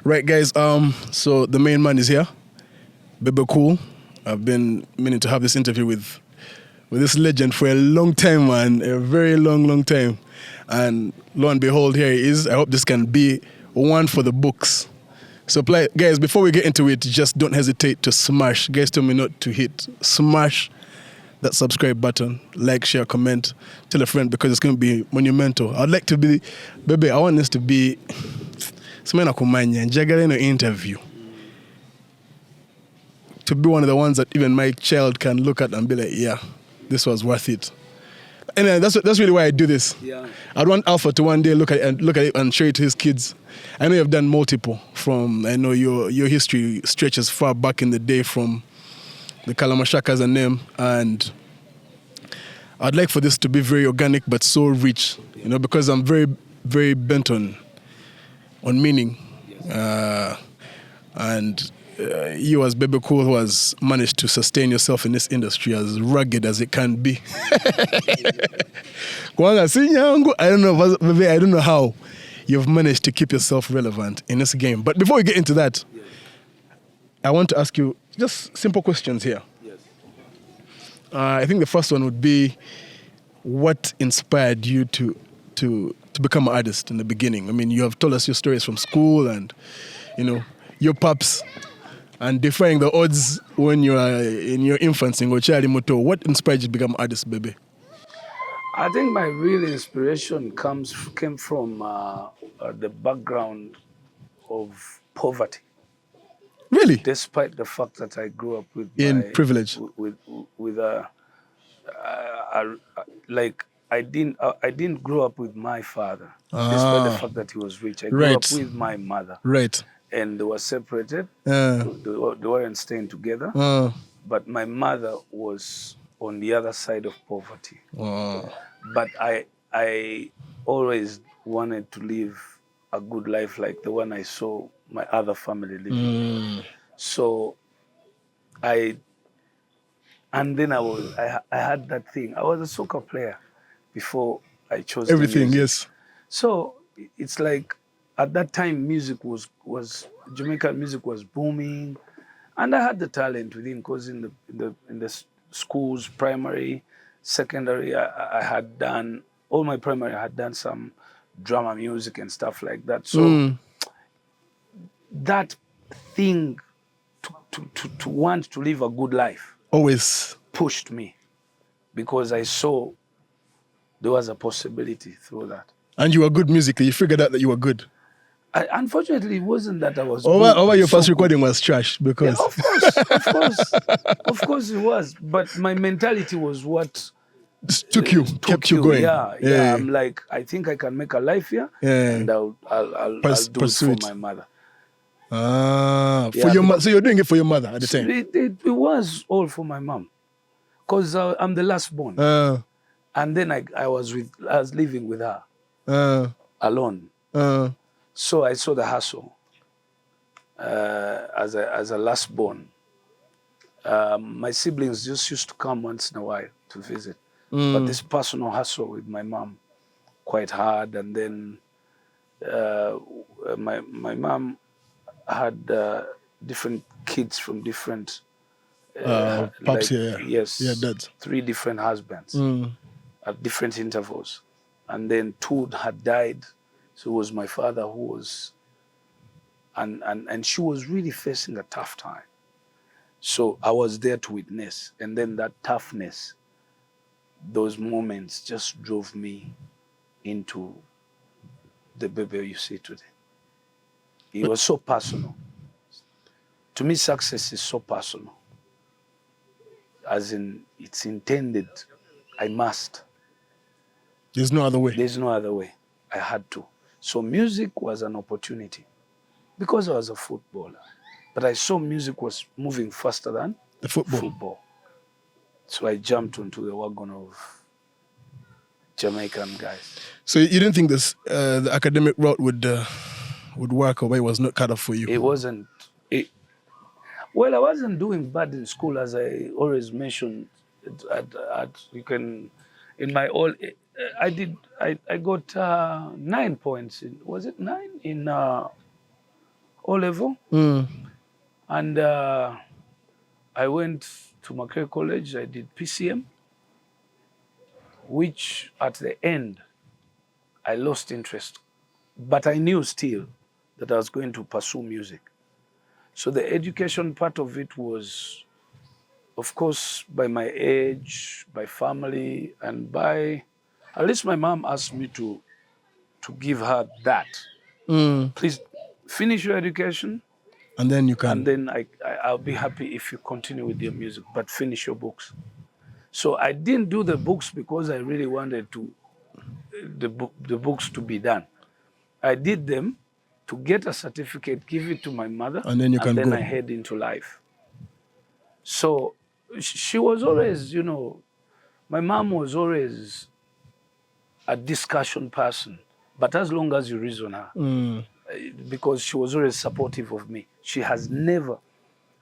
Right, guys. So the main man is here, Bebe Cool. I've been meaning to have this interview with this legend for a long time, man. A very long time. And lo and behold, here he is. I hope this can be one for the books. So, guys, before we get into it, just don't hesitate to smash. Guys, tell me not to hit smash that subscribe button, like, share, comment, tell a friend because it's going to be monumental. I'd like to be, Bebe, I want this to be Semena Kumanya and Jagaleno interview. To be one of the ones that even my child can look at and be like, yeah, this was worth it. And that's really why I do this. Yeah. I'd want Alpha to one day look at it and show it to his kids. I know you've done multiple I know your history stretches far back in the day from the Kalamashakas and them, and I'd like for this to be very organic but so rich, because I'm very, very bent on meaning. And you as Bebe Cool who has managed to sustain yourself in this industry as rugged as it can be. I don't know how you've managed to keep yourself relevant in this game. But before we get into that, I want to ask you just simple questions here. Yes. I think the first one would be, what inspired you to become an artist in the beginning? I mean, you have told us your stories from school and, your pops and defying the odds when you are in your infancy. What inspired you to become an artist, baby? I think my real inspiration came from the background of poverty. Really? Despite the fact that I grew up with privilege, I didn't grow up with my father. Despite the fact that he was rich, I grew up with my mother. Right. And they were separated. They weren't staying together. But my mother was on the other side of poverty. But I always wanted to live a good life like the one I saw my other family living. So I had that thing. I was a soccer player before I chose everything. Yes. So it's like at that time Jamaican music was booming, and I had the talent within because in the schools, primary, secondary, I had done all my primary. I had done some drama music and stuff like that. So that thing to want to live a good life always pushed me, because I saw there was a possibility through that. And you were good musically. You figured out that you were good. Unfortunately, it wasn't that I was good. Your first recording was trash because... Yeah, of course it was. But my mentality was what... kept you going. Yeah. I'm like, I think I can make a life here, and I'll do it for my mother. For your mother. So you're doing it for your mother at the time? It was all for my mom, because I'm the last born. And then I was living with her alone. So I saw the hustle as a last born. My siblings just used to come once in a while to visit. But this personal hustle with my mom, quite hard. And then my mom had different kids from different... pops, Yes, dads. 3 different husbands at different intervals. And then 2 had died. So it was my father who was... And she was really facing a tough time. So I was there to witness. And then that toughness, those moments just drove me into the Bebe you see today. It was so personal. To me, success is so personal. As in, it's intended. I must. There's no other way. There's no other way. I had to. So music was an opportunity because I was a footballer. But I saw music was moving faster than the football. So I jumped onto the wagon of Jamaican guys. So you didn't think the academic route would work, or it was not cut off for you? It wasn't. Well, I wasn't doing bad in school, as I always mentioned. I got 9 points. Was it 9 in O-level. And I went to Macquarie College. I did PCM, which at the end, I lost interest. But I knew still that I was going to pursue music. So the education part of it was, of course, by my age, by family, and by, at least my mom asked me to give her that. Please finish your education. And then you can. And then I'll be happy if you continue with your music, but finish your books. So I didn't do the books because I really wanted the books to be done. I did them to get a certificate, give it to my mother, and then I head into life. So she was always, my mom was always a discussion person, but as long as you reason her, because she was always supportive of me. She has never.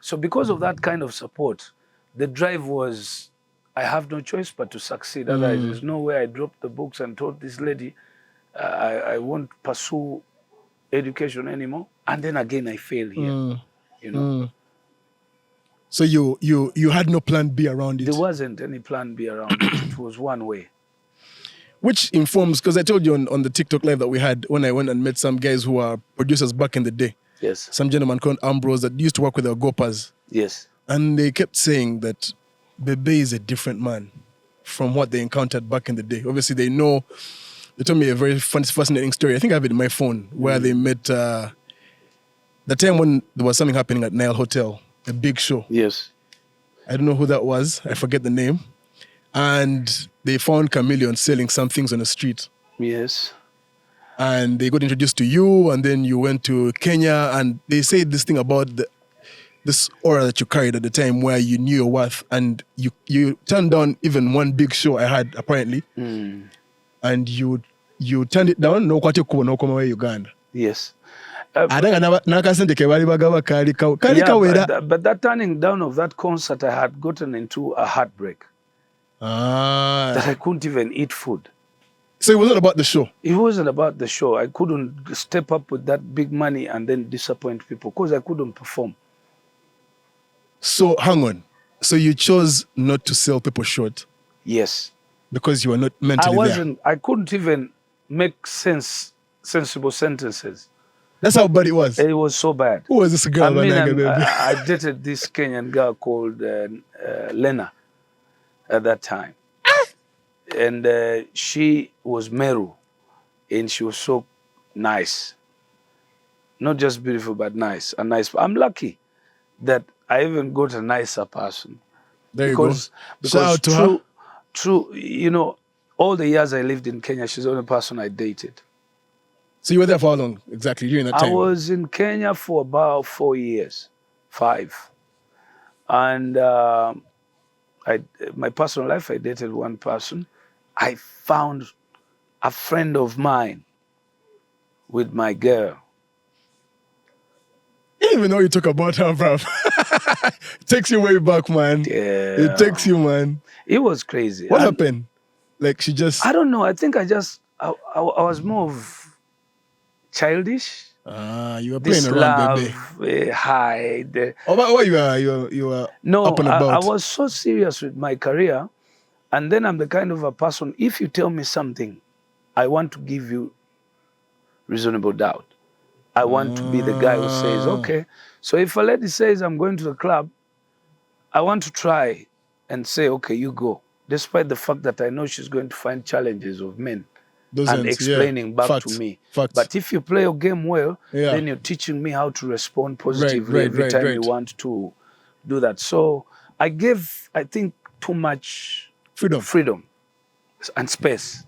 So because of that kind of support, the drive was, I have no choice but to succeed. Otherwise, there's no way I dropped the books and told this lady, I won't pursue education anymore. And then again, I fail here, So you had no plan B around it? There wasn't any plan B around it. It was one way. Which informs, because I told you on the TikTok live that we had when I went and met some guys who are producers back in the day. Yes. Some gentleman called Ambrose that used to work with our Gopas. Yes. And they kept saying that Bebe is a different man from what they encountered back in the day. Obviously, they told me a very fascinating story. I think I have it in my phone, where they met the time when there was something happening at Nile Hotel, a big show. Yes. I don't know who that was. I forget the name. And they found Chameleon selling some things on the street. Yes. And they got introduced to you, and then you went to Kenya, and they said this thing about this aura that you carried at the time where you knew your worth, and you turned down even one big show I had, apparently. And you turned it down, no kwate kubo no koma we Uganda. Yes. But that turning down of that concert, I had gotten into a heartbreak. That I couldn't even eat food. So it wasn't about the show? It wasn't about the show. I couldn't step up with that big money and then disappoint people because I couldn't perform. So hang on. So you chose not to sell people short? Yes. Because you were not mentally there? I couldn't even make sensible sentences. That's how bad it was? It was so bad. Who was this girl? I dated this Kenyan girl called Lena at that time. And she was Meru, and she was so nice. Not just beautiful, but nice. I'm lucky that I even got a nicer person. There you go. Because shout out to her. True, all the years I lived in Kenya, she's the only person I dated. So you were there for how long exactly during that time? I was in Kenya for about 4 years, 5. And my personal life, I dated one person. I found a friend of mine with my girl. Even though you talk about her, bruv. It takes you way back, man. Yeah. It takes you, man. It was crazy. What happened? Like she just... I don't know. I think I was more of childish. You were playing around, Bebe. Hide. Oh, you were no, up and about. I was so serious with my career. And then I'm the kind of a person, if you tell me something, I want to give you reasonable doubt. I want to be the guy who says, okay. So if a lady says, I'm going to the club, I want to try and say, okay, you go. Despite the fact that I know she's going to find challenges of men explaining back to me. Facts. But if you play your game well, then you're teaching me how to respond positively every time you want to do that. So I gave, I think, too much freedom and space.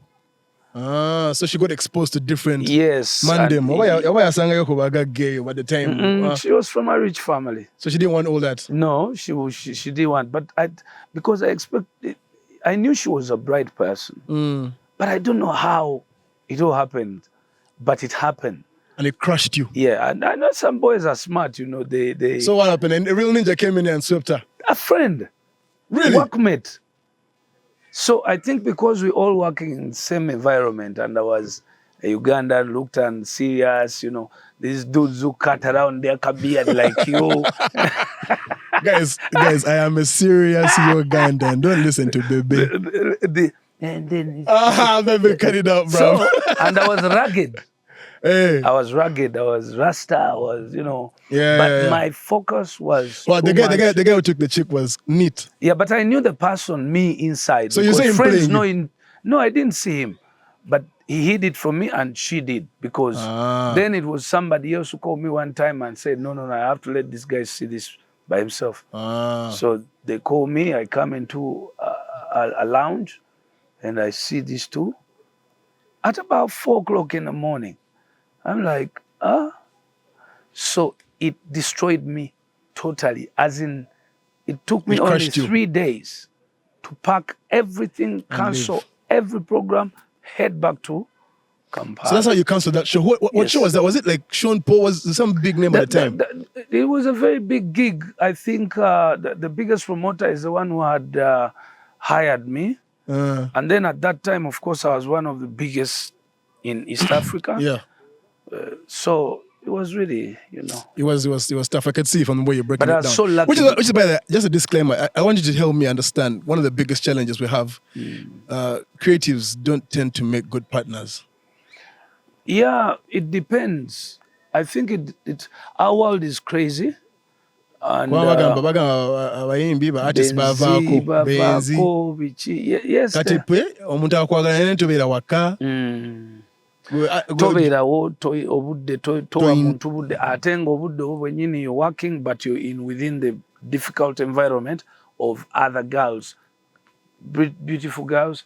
So she got exposed to different mandem. By the time she was from a rich family, so she didn't want all that. No, she didn't want. But because I knew she was a bright person, but I don't know how it all happened, but it happened. And it crushed you. Yeah, and I know some boys are smart. They. So what happened? And a real ninja came in and swept her. A friend, really, workmate. So I think because we're all working in the same environment and I was a Ugandan looked and serious, these dudes who cut around their beard like you. guys, I am a serious Ugandan. Don't listen to Bebe. And then Bebe, cut it out, bro. So, and I was rugged. Hey. I was rugged. I was Rasta. I was, Yeah. But my focus was. Well, the guy who took the chick was neat. Yeah, but I knew the person, me inside. So you say him friends playing? No, I didn't see him, but he hid it from me, and she did, because then it was somebody else who called me one time and said, no, I have to let this guy see this by himself. So they call me. I come into a lounge, and I see these two at about 4 o'clock in the morning. I'm like, So it destroyed me totally. As in, it took me only 3 days to pack everything, cancel every program, head back to Kampala. So that's how you canceled that show. What show was that? Was it like Sean Paul? Was some big name at the time? It was a very big gig. I think the biggest promoter is the one who had hired me. And then at that time, of course, I was one of the biggest in East Africa. Yeah. So it was really, It was tough. I could see from the way you're breaking it down. But I was so lucky. Which is by the way, just a disclaimer. I want you to help me understand one of the biggest challenges we have. Creatives don't tend to make good partners. Yeah, it depends. I think our world is crazy. And yes. Tobeerawo obudde towa muntu budde ate ng'obudde obwo bwennyini you're working, but you're within the difficult environment of other girls, beautiful girls,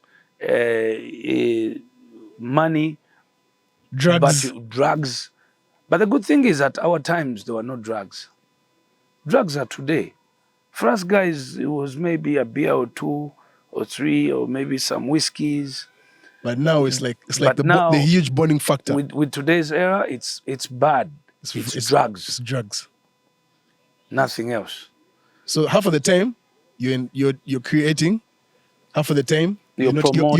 money, drugs. But the good thing is at our times there were no drugs. Drugs are today. For us guys, it was maybe a beer or 2 or 3 or maybe some whiskeys. But now it's like the huge bonding factor. With today's era, it's bad. It's drugs. It's drugs. Nothing else. So half of the time you're creating, half of the time you're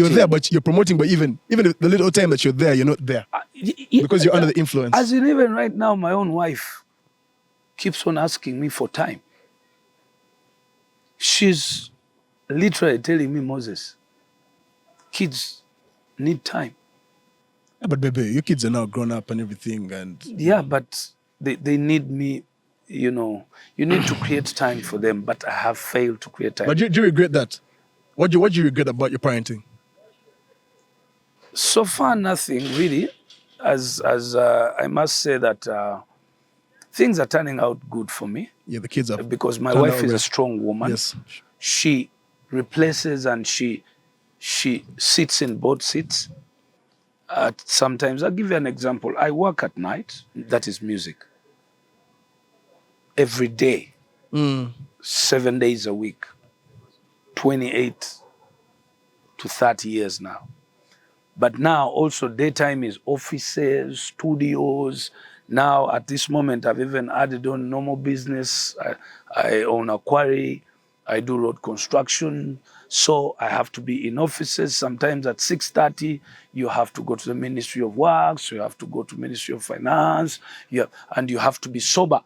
there, but you're promoting. But even the little time that you're there, you're not there because you're under the influence. As in, even right now, my own wife keeps on asking me for time. She's literally telling me, Moses, kids need time. Yeah, but baby, your kids are now grown up and everything, and yeah, but they need me. You need to create time for them, but I have failed to create time. But do you regret that? What do you regret about your parenting? So far, nothing really. As I must say that things are turning out good for me. Yeah, the kids are, because my wife is a strong woman. Yes, she replaces and she sits in both seats. Sometimes, I'll give you an example. I work at night. That is music. Every day, 7 days a week, 28 to 30 years now. But now also daytime is offices, studios. Now at this moment, I've even added on normal business. I own a quarry. I do road construction. So I have to be in offices. Sometimes at 6:30, you have to go to the Ministry of Works. You have to go to Ministry of Finance. And you have to be sober.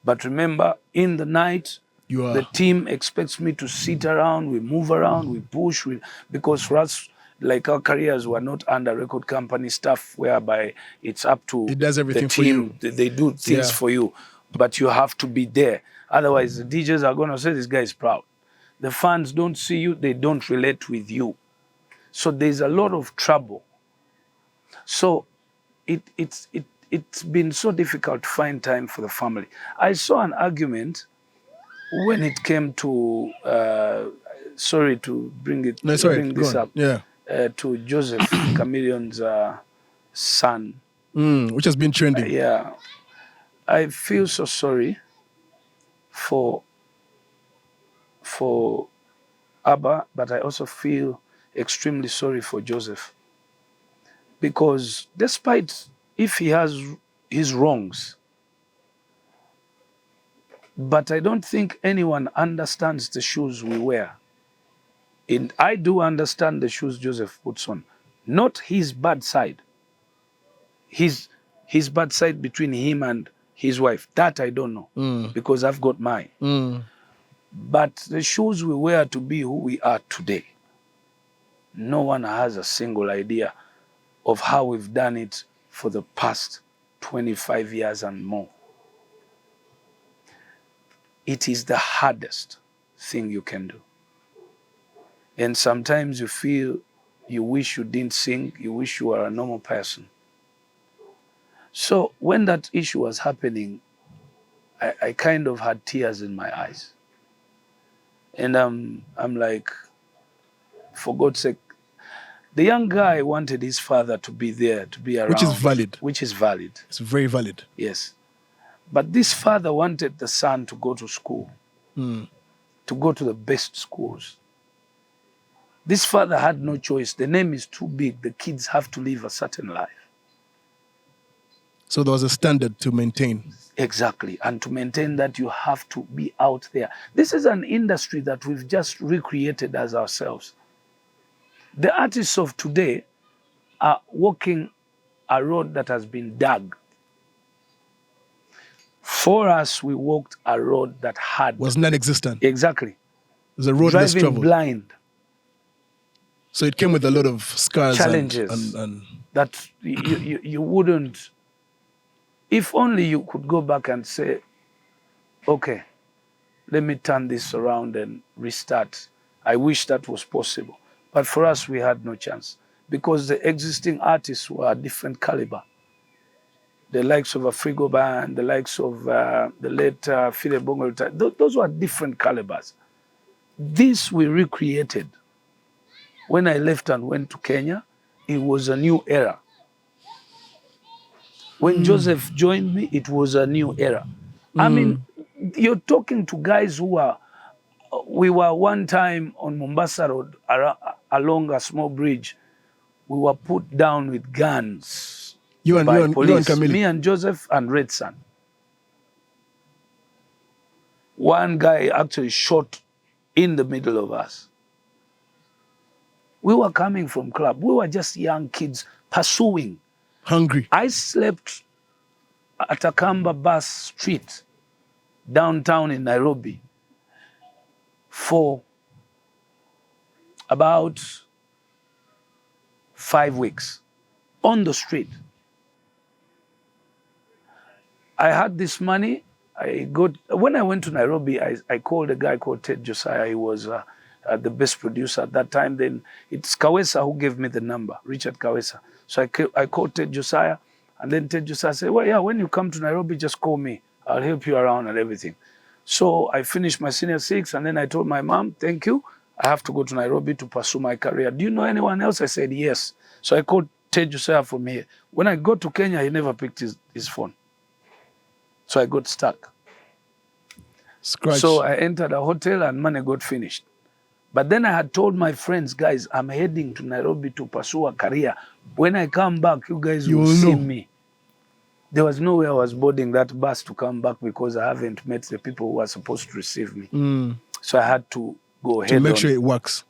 But remember, in the night, the team expects me to sit around, we move around, we push, because for us, like our careers were not under record company stuff whereby it's up to it does everything the team. For you. They do things for you, but you have to be there. Otherwise, the DJs are going to say, this guy is proud. The fans don't see you, they don't relate with you. So there's a lot of trouble. So it's been so difficult to find time for the family. I saw an argument when it came to, sorry to bring this up, to Joseph Chameleon's son. Which has been trending. Yeah. I feel so sorry for Abba, but I also feel extremely sorry for Joseph. Because despite if he has his wrongs, but I don't think anyone understands the shoes we wear. And I do understand the shoes Joseph puts on, not his bad side. his bad side between him and his wife. That I don't know because I've got mine. But the shoes we wear to be who we are today, no one has a single idea of how we've done it for the past 25 years and more. It is the hardest thing you can do. And sometimes you feel you wish you didn't sing, you wish you were a normal person. So when that issue was happening, I kind of had tears in my eyes. And I'm like, for God's sake, the young guy wanted his father to be there, to be around. Which is valid. Which is valid. It's very valid. Yes. But this father wanted the son to go to school, to go to the best schools. This father had no choice. The name is too big. The kids have to live a certain life. So there was a standard to maintain. Exactly. And to maintain that, you have to be out there. This is an industry that we've just recreated as ourselves. The artists of today are walking a road that has been dug. For us, we walked a road that was non-existent. Exactly. It was a road less traveled. Driving blind. So it came with a lot of scars, challenges and that you wouldn't. If only you could go back and say, okay, let me turn this around and restart. I wish that was possible. But for us, we had no chance because the existing artists were a different caliber. The likes of a Frigo Band, the likes of the late Fide Bongo, those were different calibers. This we recreated. When I left and went to Kenya, it was a new era. When Joseph joined me, it was a new era. I mean, you're talking to guys who are, we were one time on Mombasa Road along a small bridge. We were put down with guns by police. Me and Joseph and Red Sun. One guy actually shot in the middle of us. We were coming from club. We were just young kids pursuing. Hungry. I slept at a Kamba bus street downtown in Nairobi for about 5 weeks on the street. I had this money. When I went to Nairobi, I called a guy called Ted Josiah. He was the best producer at that time. Then it's Kawesa who gave me the number, Richard Kawesa. So I called Ted Josiah, and then Ted Josiah said, well, yeah, when you come to Nairobi, just call me. I'll help you around and everything. So I finished my senior 6, and then I told my mom, thank you. I have to go to Nairobi to pursue my career. Do you know anyone else? I said, yes. So I called Ted Josiah from here. When I got to Kenya, he never picked his phone. So I got stuck. Scratch. So I entered a hotel and money got finished. But then I had told my friends, guys, I'm heading to Nairobi to pursue a career. When I come back, you guys will see me. There was no way I was boarding that bus to come back because I haven't met the people who are supposed to receive me. So I had to go ahead to make sure it works.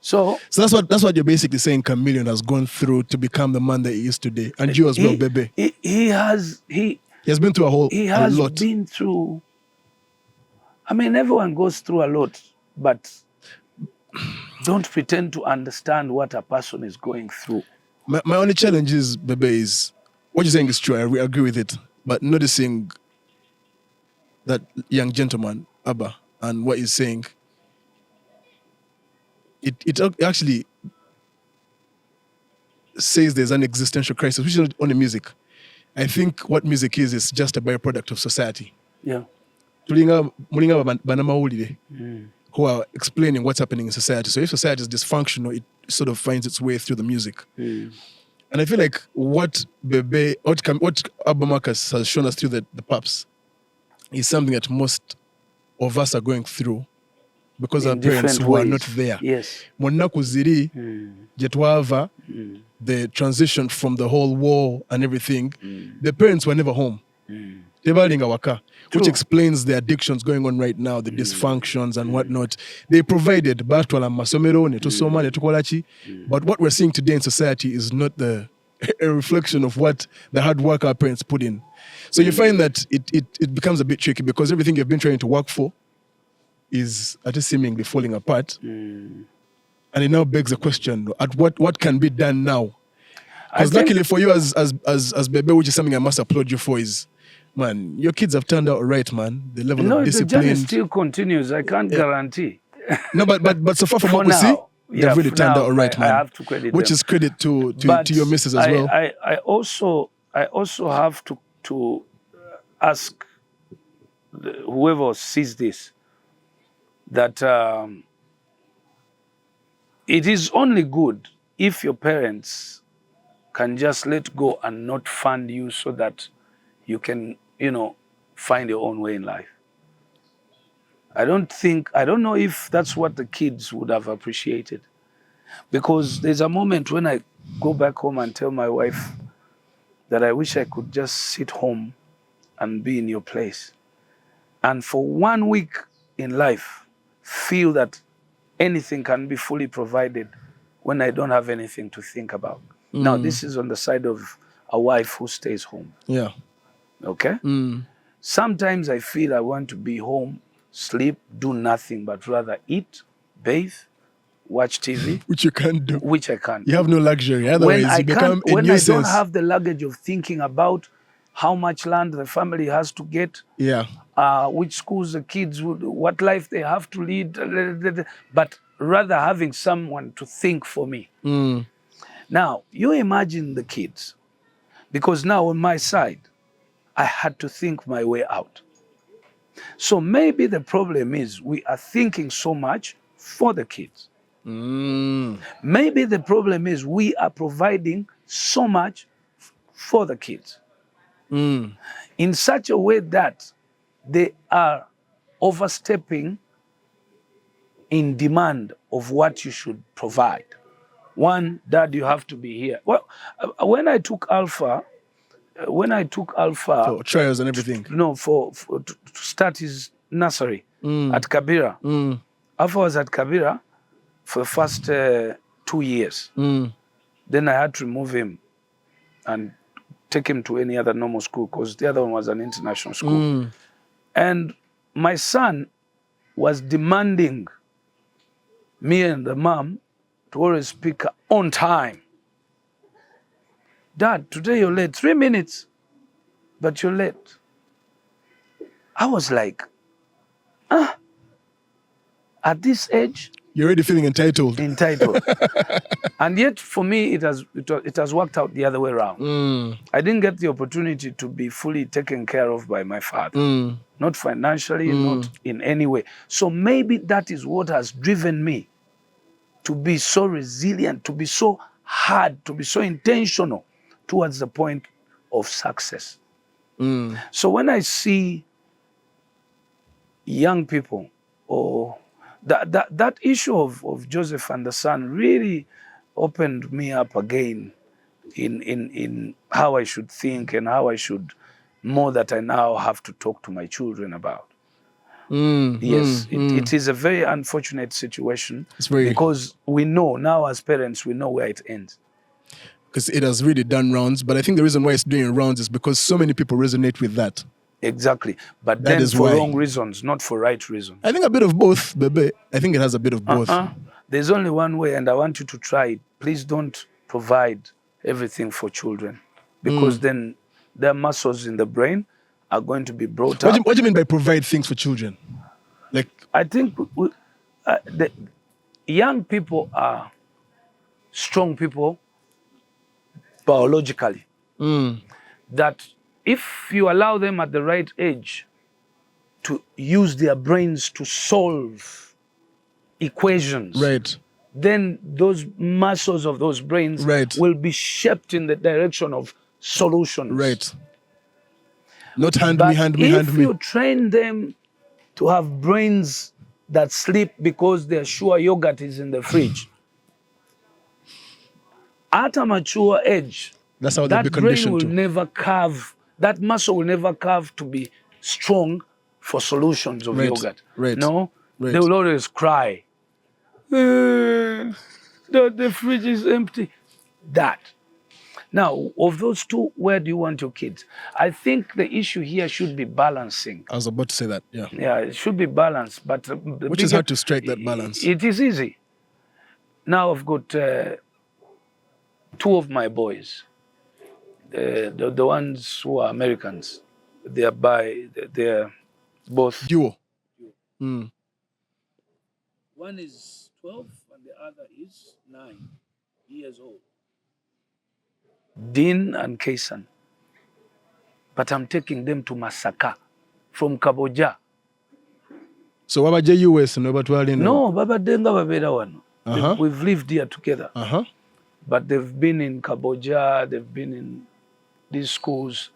So that's what you're basically saying. Chameleon has gone through to become the man that he is today, and you as well, Bebe. He has been through a lot. He has been through. I mean, everyone goes through a lot, but don't pretend to understand what a person is going through. My only challenge is, Bebe, is what you're saying is true. I agree with it, but noticing that young gentleman, Abba, and what he's saying, it actually says there's an existential crisis, which is not only music. I think what music is just a byproduct of society. Yeah. Who are explaining what's happening in society. So if society is dysfunctional, it sort of finds its way through the music. And I feel like what Abba Marcus has shown us through the Paps is something that most of us are going through because our parents who are not there. Yes. Monaku ziri, jetwava, the transition from the whole war and everything, the parents were never home. Which explains the addictions going on right now, the dysfunctions and whatnot. They provided but what we're seeing today in society is not the a reflection of what the hard work our parents put in. So you find that it becomes a bit tricky because everything you've been trying to work for is at least seemingly falling apart. And it now begs a question, at what can be done now? Because luckily for you as Bebe, which is something I must applaud you for, is, man, your kids have turned out right, man. The level of discipline. The journey still continues. I can't guarantee. No, but so far from what we see, they've really turned out right, man. I have to credit which them. is credit to your missus as well. I also have to ask whoever sees this that it is only good if your parents can just let go and not fund you so that you can, find your own way in life. I don't know if that's what the kids would have appreciated. Because there's a moment when I go back home and tell my wife that I wish I could just sit home and be in your place. And for 1 week in life, feel that anything can be fully provided when I don't have anything to think about. Now, this is on the side of a wife who stays home. Yeah. Okay? Sometimes I feel I want to be home, sleep, do nothing, but rather eat, bathe, watch TV. Which you can't do. Which I can't. You have no luxury. Otherwise, you become a nuisance. When I don't have the luggage of thinking about how much land the family has to get, which schools the kids would, what life they have to lead, but rather having someone to think for me. Now, you imagine the kids, because now on my side, I had to think my way out. So maybe the problem is we are thinking so much for the kids. Maybe the problem is we are providing so much for the kids in such a way that they are overstepping in demand of what you should provide. One, Dad, you have to be here. Well, when I took Alpha for trials and everything. To start his nursery at Kabira. Alpha was at Kabira for the first 2 years. Then I had to remove him and take him to any other normal school because the other one was an international school. And my son was demanding me and the mom to always pick on time. Dad, today you're late. 3 minutes, but you're late. I was like, at this age, you're already feeling entitled. And yet, for me, it has worked out the other way around. I didn't get the opportunity to be fully taken care of by my father. Not financially, not in any way. So maybe that is what has driven me to be so resilient, to be so hard, to be so intentional towards the point of success. So when I see young people, or that issue of Joseph and the son really opened me up again in how I should think and how I should more that I now have to talk to my children about. It is a very unfortunate situation because we know now as parents, we know where it ends. Because it has really done rounds, but I think the reason why it's doing rounds is because so many people resonate with that. Exactly. But that then for wrong reasons, not for right reasons. I think a bit of both, Bebe. I think it has a bit of both. There's only one way, and I want you to try it. Please don't provide everything for children, because then their muscles in the brain are going to be brought up. What do you mean by provide things for children? Like, I think the young people are strong people biologically. That if you allow them at the right age to use their brains to solve equations, then those muscles of those brains will be shaped in the direction of solutions. Not hand me. If you train them to have brains that sleep because they're sure yogurt is in the fridge, at a mature age, that's how that brain will never curve, that muscle will never curve to be strong for solutions of yogurt. No, they will always cry. The fridge is empty. That. Now, of those two, where do you want your kids? I think the issue here should be balancing. I was about to say that, yeah. Yeah, it should be balanced, but Which is hard to strike that balance. It is easy. Now I've got two of my boys, the ones who are Americans. They're both Duo. One is 12 and the other is 9 years old. Dean and Kaysan. But I'm taking them to Masaka from Kaboja. So what about US? No, Baba Denga Babeda one. We've lived here together. But they've been in Kaboja, they've been in these schools.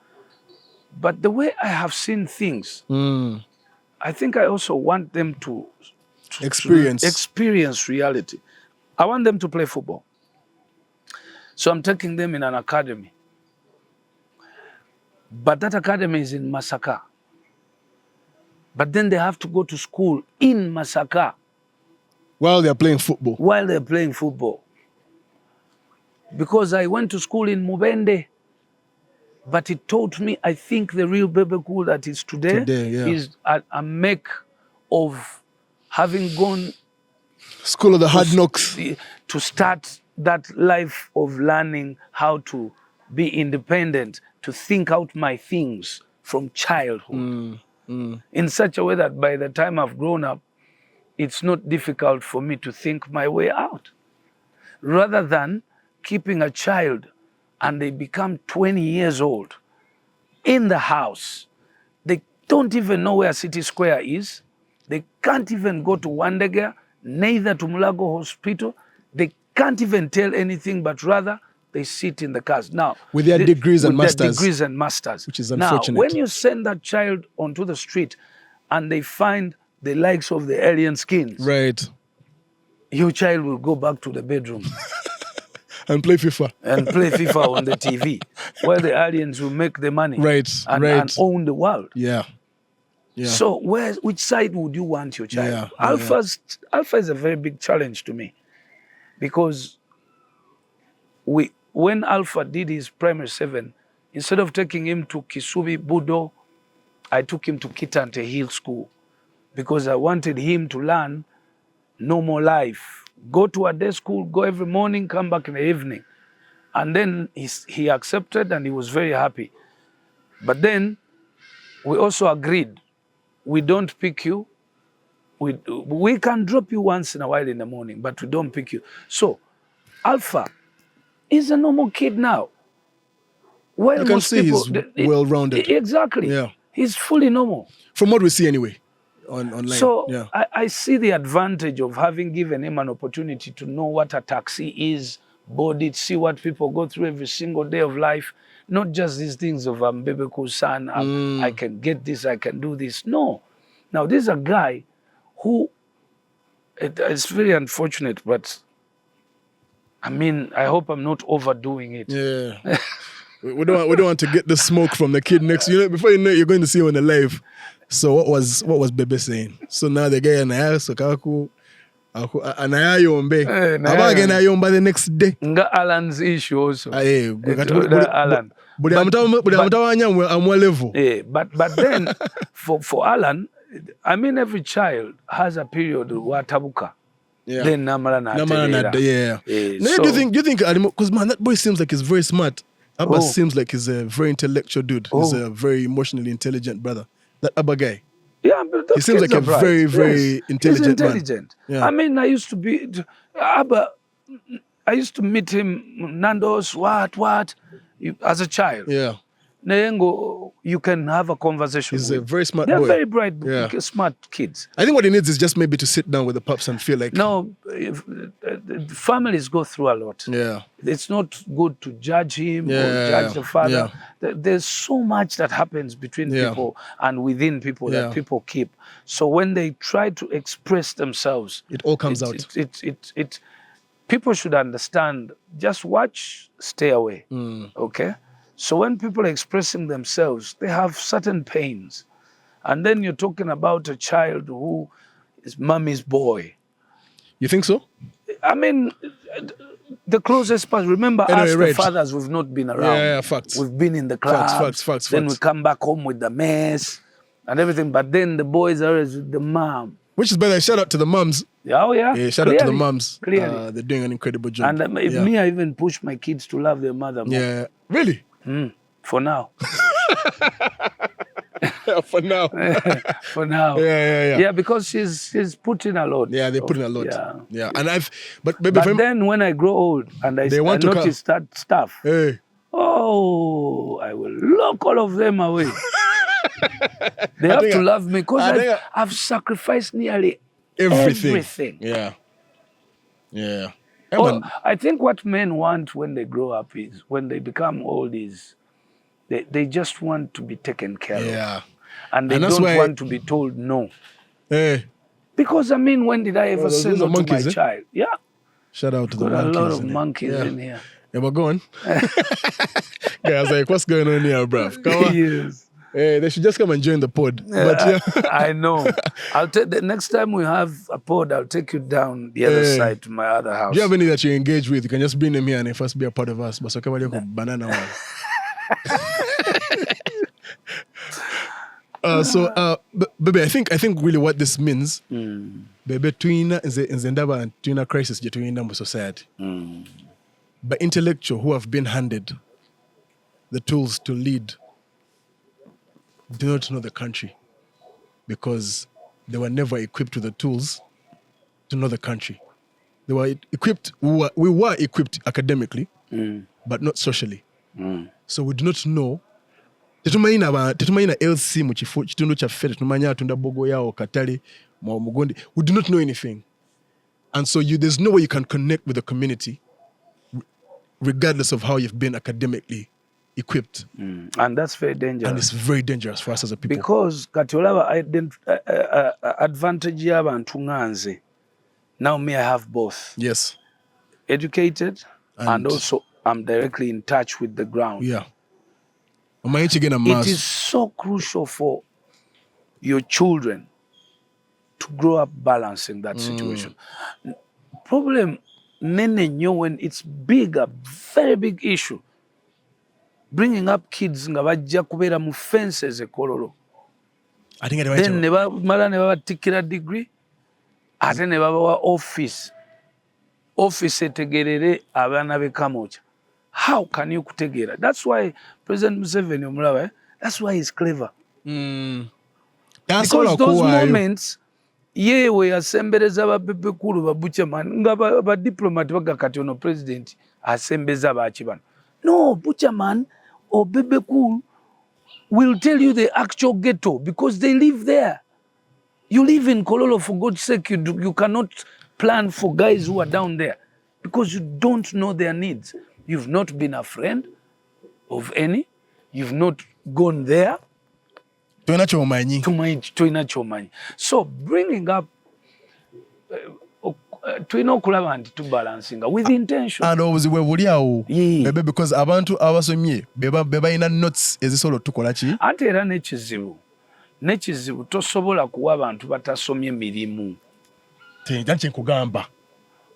But the way I have seen things, I think I also want them to experience reality. I want them to play football. So I'm taking them in an academy. But that academy is in Masaka. But then they have to go to school in Masaka. While they're playing football. Because I went to school in Mubende. But it taught me, I think the real Bebe Cool that is today is a make of having gone school of the hard knocks to start that life of learning how to be independent, to think out my things from childhood in such a way that by the time I've grown up, it's not difficult for me to think my way out. Rather than keeping a child and they become 20 years old in the house. They don't even know where City Square is. They can't even go to Wandega, neither to Mulago Hospital. They can't even tell anything, but rather they sit in the cars. Now, with their degrees and masters. Which is unfortunate. Now, when you send that child onto the street and they find the likes of the alien skins, right, your child will go back to the bedroom. And play FIFA. On the TV, where the aliens will make the money and own the world. Yeah. So which side would you want your child? Alpha is a very big challenge to me. Because when Alpha did his primary 7, instead of taking him to Kisubi Budo, I took him to Kitante Hill School. Because I wanted him to learn normal life. Go to a day school, go every morning, come back in the evening. And then he accepted and he was very happy. But then we also agreed, we don't pick you. We can drop you once in a while in the morning, but we don't pick you. So Alpha is a normal kid now. Well, you can see he's well-rounded. Exactly. Yeah. He's fully normal. From what we see anyway. Online. So I see the advantage of having given him an opportunity to know what a taxi is, board it, see what people go through every single day of life. Not just these things of Bebe Cool son, I can get this, I can do this. No. Now this is a guy who, it's very unfortunate, but I mean, I hope I'm not overdoing it. Yeah. we don't want to get the smoke from the kid next. Before you know it, you're going to see him on the live. So what was Bebe saying? So now the guy anaya so kaku anaya yombe. Aba again ayomba the next day. Nga Alan's issue also. Alan. But then for Alan, I mean every child has a period watabuka. Yeah. Then namara na yeah. Now, do you think because man, that boy seems like he's very smart. Abba seems like he's a very intellectual dude. He's a very emotionally intelligent brother. That Abba guy. Yeah, but he seems like a very, very intelligent man. Yeah. I mean, I used to meet him, Nando's, what, as a child. Yeah. Nengo, you can have a conversation He's with. a very smart They're boy. very bright, smart kids. I think what he needs is just maybe to sit down with the pups and feel like... No, families go through a lot. Yeah. It's not good to judge him or judge the father. Yeah. There's so much that happens between people and within people that people keep. So when they try to express themselves... It all comes out. People should understand, just watch, stay away, okay? So when people are expressing themselves, they have certain pains. And then you're talking about a child who is mommy's boy. You think so? I mean, The closest part, remember Anyway, us, right. the fathers, we've not been around. Yeah, facts. We've been in the clubs. Facts. Then we come back home with the mess and everything. But then the boys are always with the mom. Which is better. Shout out to the mums. Oh, yeah. Shout out to the mums. Clearly. They're doing an incredible job. And me, I even push my kids to love their mother more. Yeah. Really? For now. For now. For now. Yeah. Yeah, because she's put in a lot. Yeah, they put in a lot. Yeah. And but then when I grow old and I notice that stuff, hey. I will lock all of them away. They have to love me because I've sacrificed nearly everything. Yeah. I think what men want when they grow up is, when they become old, is they just want to be taken care of. And they don't want to be told no. Hey. Because, I mean, when did I ever say no to my child? Yeah. Shout out to the monkeys. A lot of monkeys in here. Yeah, but go on. Guys, like, what's going on here, bruv? Come on. Yes. Hey, they should just come and join the pod. I know. The next time we have a pod, I'll take you down the other side to my other house. Do you have any that you engage with? You can just bring them here and they first be a part of us. But so come on, banana one. Bebe, I think really what this means, Bebe, twina nzendaba and twina crisis between society. But intellectual who have been handed the tools to lead do not know the country because they were never equipped with the tools to know the country. They were equipped, we were equipped academically, but not socially. So we do not know. Tetumaina LC muchifu chitundu cha fete tumanya atunda bogo yao katali mugondi. We do not know anything. And so there's no way you can connect with the community regardless of how you've been academically equipped. And that's very dangerous. And it's very dangerous for us as a people. Because katolaba advantage y'abantu nganze. Now me, I have both. Yes. Educated and also I'm directly in touch with the ground. Yeah. It is so crucial for your children to grow up balancing that situation. Problem nene when it's big, a very big issue. Bringing up kids nga bajja kubeera mu fences ekololo. Then ne batikira degree ate ne babawa office etegerere abaana b'ekamocha. How can you kutegeera? That's why President Museveni omulaba, that's why he's clever. Because those moments yewe yasembereza ba Bebe Cool ba Butcherman nga ba diplomat bagakati ono president asembeza baaki bano. No, Butcherman or Bebe Cool will tell you the actual ghetto because they live there. You live in Kololo, for God's sake, you cannot plan for guys who are down there because you don't know their needs. You've not been a friend of any. You've not gone there. So bringing up tulina okulaba nti tubalansinga with intention. And obuzibu buli awo bebe because abantu abasomye beba balina notes ezisobola tukola ki ate era n'ekizibu tosobola kuwa abantu batasomye mirimu tenjanche nkugamba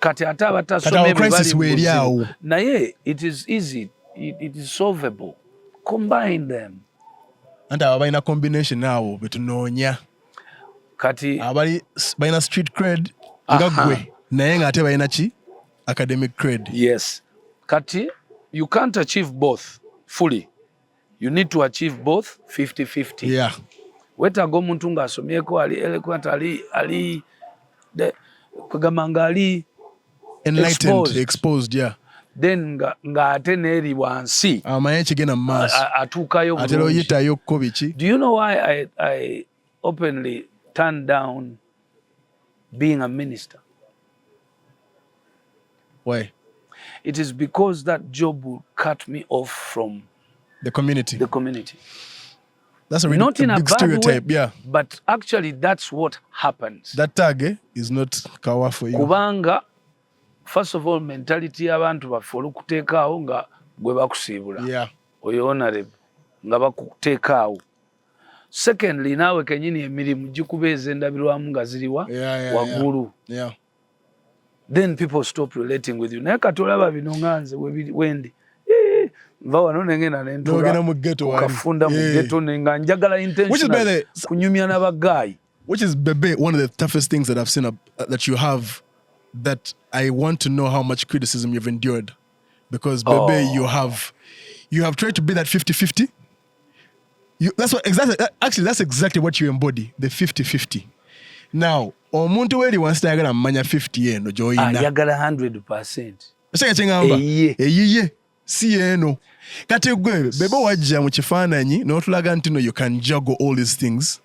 kati ate abatasomye bali awo naye it is easy, it is solvable. Combine them. Ante abalina combination nawo betunoonya kati abali balina street cred nga gwe naye nga ate balina ki academic cred. Yes, kati you can't achieve both fully. You need to achieve both 50-50. Yeah. Wetaga omuntu ng'asomyeko ali eloquent ali kugamba ali enlightened, exposed, yeah. Then nga ate neeri wansi amaye kigenda mu maaso atuukayo ate oyitayo ko biki. Do you know why I openly turned down being a minister? Why? It is because that job will cut me off from the community. That's a really not in a big bad stereotype, way, yeah. But actually that's what happens. That tag is not kawa for you. Kubanga, first of all, mentality y'abantu baffe olukuteekaawo nga gwe bakusiibula. Yeah. Oyo honorable nga bakuteekaawo. Secondly, naawe kenyini emirimu gikubeeza endabirwamu nga ziriwa waggulu. Yeah. then people stop relating with you. Naye katolaba bino nganze wendi. Nva wano nengena nentura kukafunda mu ghetto nenga njagala intentional kunyumya n'abagayi. Which is, Bebe, one of the toughest things that I've seen that you have, that I want to know how much criticism you've endured. Because, Bebe, you have tried to be that 50-50. That's exactly what you embody, the 50-50. Now, omuntu weri wants to ayagala manya 50 eno joyina. Ayagala 100%. Osanga chengamba. Eyiye. Si eno. Kati gwe, Bebe wajja mu kifaananyi n'otulaga nti no, you can juggle all these things.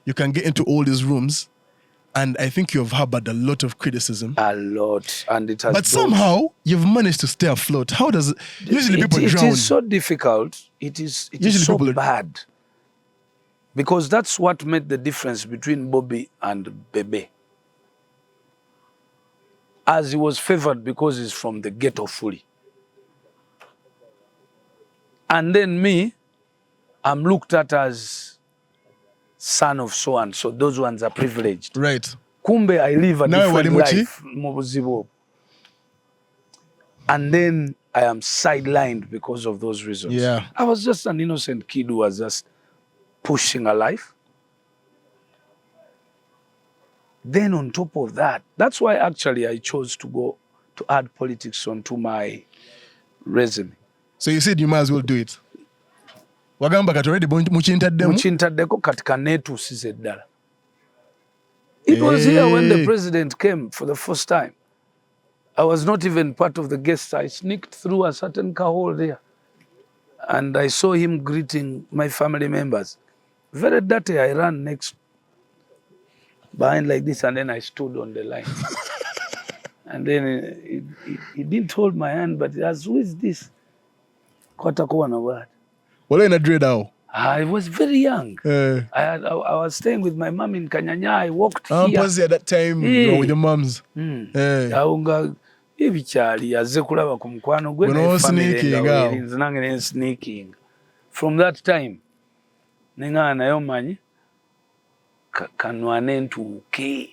You can get into all these rooms, and I think you've harbored a lot of criticism. A lot, and it has. But somehow you've managed to stay afloat. How does it? Usually people drown. It is so difficult. It is so bad, because that's what made the difference between Bobby and Bebe. As he was favored because he's from the ghetto fully, and then me, I'm looked at as son of so and so. Those ones are privileged. Right. Kumbe, I live a different life. And then I am sidelined because of those reasons. Yeah. I was just an innocent kid who was just pushing a life. Then on top of that, that's why actually I chose to go to add politics onto my resume. So you said you might as well do it. Wagamba kati already muchintaddeko kati kaneetuusiza eddala. It was here when the president came for the first time. I was not even part of the guests. I sneaked through a certain car hole there, and I saw him greeting my family members. Very dirty, I ran next behind like this, and then I stood on the line. And then he didn't hold my hand, but he asked, who is this? Kwatakuwa na word. Well, in a dread how? I was very young. I was staying with my mom in Kanyanya. I walked here. Was at that time with your moms. Aunga ebichali yazze kulaba ku mukwano gwe na family sneaking. From that time, ninga nayo manyi kanwane ntuuke.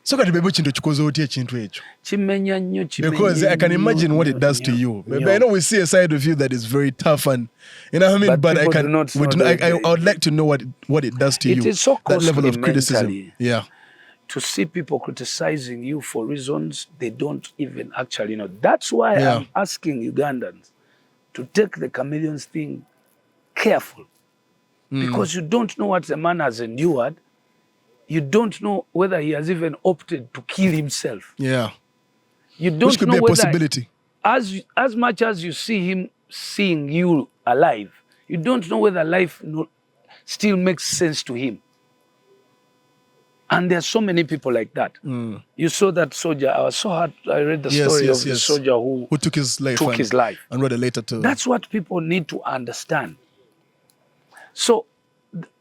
So kati Bebe chintu chikoze oti ekintu ekyo. Chimenya nnyo chimenya. Because I can imagine what it does to you. Bebe, I know we see a side of you that is very tough and you know what I mean, but I would like to know what it does to you. It is so costly, that level of criticism. Mentally, yeah. To see people criticizing you for reasons they don't even actually know. That's why I'm asking Ugandans to take the chameleons thing careful. Because you don't know what the man has endured. You don't know whether he has even opted to kill himself. Yeah. You don't Which could know be a whether, possibility. As much as you see him seeing you alive, you don't know whether life still makes sense to him. And there are so many people like that. You saw that soldier. I was so hard. I read the story of the soldier who took his life. And read it later too. That's what people need to understand. So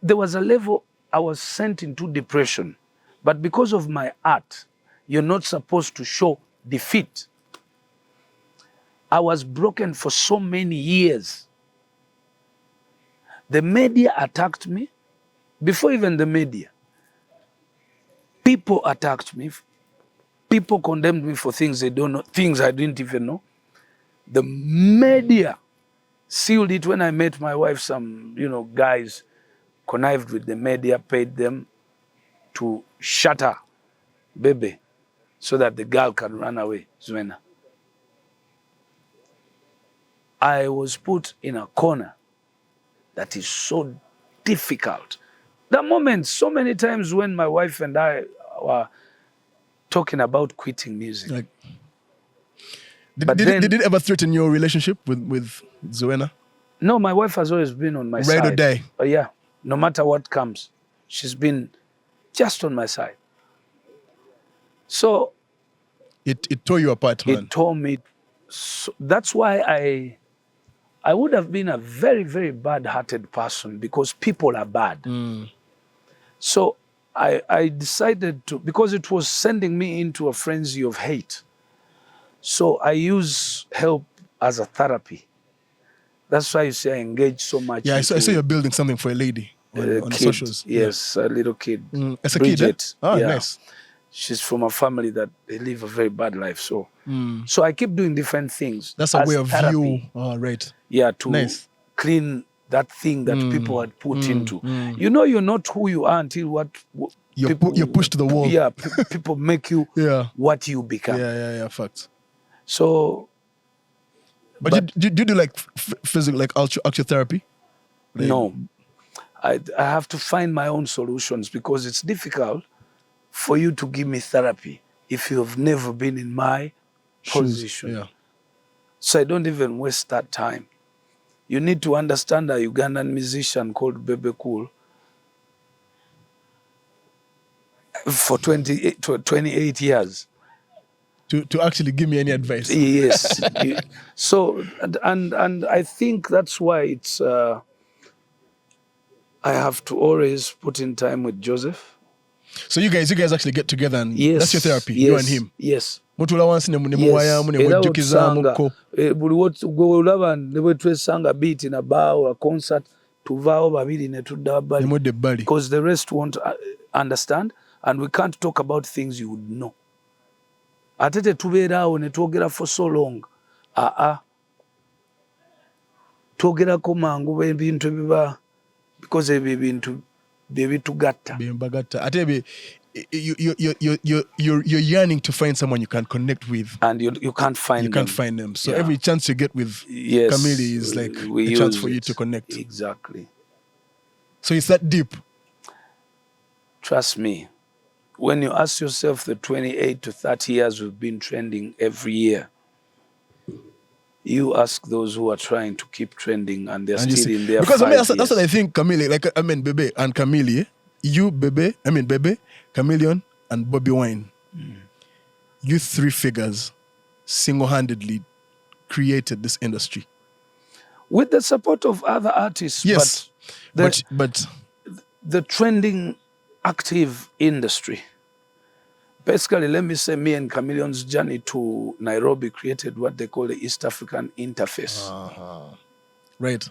there was a level I was sent into depression. But because of my art, you're not supposed to show defeat. I was broken for so many years. The media attacked me. Before even the media, people attacked me. People condemned me for things they don't know, things I didn't even know. The media sealed it. When I met my wife, some guys connived with the media, paid them to shatter Bebe so that the girl can run away, Zwena. I was put in a corner that is so difficult. The moment, so many times when my wife and I were talking about quitting music. Did it ever threaten your relationship with Zwena? No, my wife has always been on my side. Ride or die? Oh, yeah. No matter what comes, she's been just on my side. So it tore you apart, man. It tore me. So that's why I would have been a very, very bad-hearted person because people are bad. So I decided to, because it was sending me into a frenzy of hate. So I use help as a therapy. That's why you see I engage so much. Yeah, I saw you're building something for a lady on the socials. Yes, a little kid. As a Bridget, kid? Oh, yeah. Nice. she's from a family that they live a very bad life. So I keep doing different things. That's a way of therapy. you. Oh, right. Yeah, to nice. clean that thing that people had put into. You know, you're not who you are until you're pushed to the wall. Yeah, people make you what you become. Yeah, facts. So, but do you do like physical, like therapy? Like, no, I have to find my own solutions because it's difficult for you to give me therapy if you have never been in my position. Yeah. So I don't even waste that time. You need to understand a Ugandan musician called Bebe Cool for 28 years. To actually give me any advice. Yes. So, and I think that's why it's, I have to always put in time with Joseph. So you guys actually get together and that's your therapy, yes, you and him? Yes. Mutula wansi nemuwayamu nemujjukizaamukko. Olaba ne bwe twesanga beat na bao a concert tuvaawo babiri ne tudda bbali because the rest won't understand and we can't talk about things you would know. Ate tetubeeraawo ne twogera for so long. Twogerako mangu ebintu ebiba because ebyo ebintu bebitugatta. Ate you're yearning to find someone you can connect with, and you can't find them. So every chance you get with Camille is like a chance for you to connect. Exactly. So it's that deep. Trust me. When you ask yourself the 28 to 30 years we've been trending every year, you ask those who are trying to keep trending and they're still in their because 5 years. That's what I think, Camille. Like Bebe and Camille. You, Bebe, Chameleon, and Bobby Wine. You three figures single-handedly created this industry. With the support of other artists. Yes. But the trending active industry. Basically, let me say me and Chameleon's journey to Nairobi created what they call the East African interface. Right.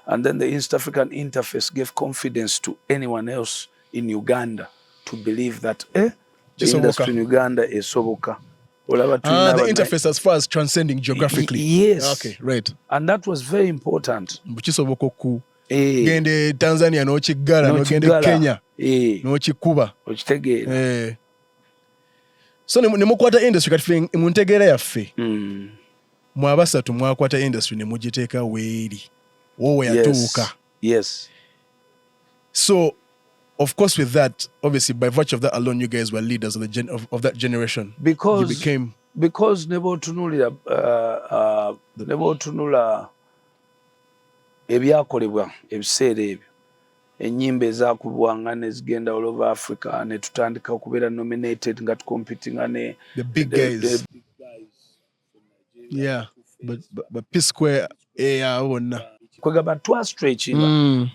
And then the East African interface gave confidence to anyone else in Uganda to believe that the industry in Uganda is soboka. The interface as far as transcending geographically. Yes. Okay, right. And that was very important. Gende Tanzania no chigala no gende Kenya no chikuba. So nemukwata industry kati muntegera yaffe. Mwabasatu mwakwata industry nemugiteeka weeri. Wowe yatuuka. Yes. So, of course, with that, obviously, by virtue of that alone, you guys were leaders of that generation. Because you became... Because nebo tunula ebyakolebwa ebiseera ebyo ennyimba ezaakubwanga ne zigenda all over Africa ne tutandika okubeera nominated nga tucompetinga ne the big guys. Yeah, but P Square wonna.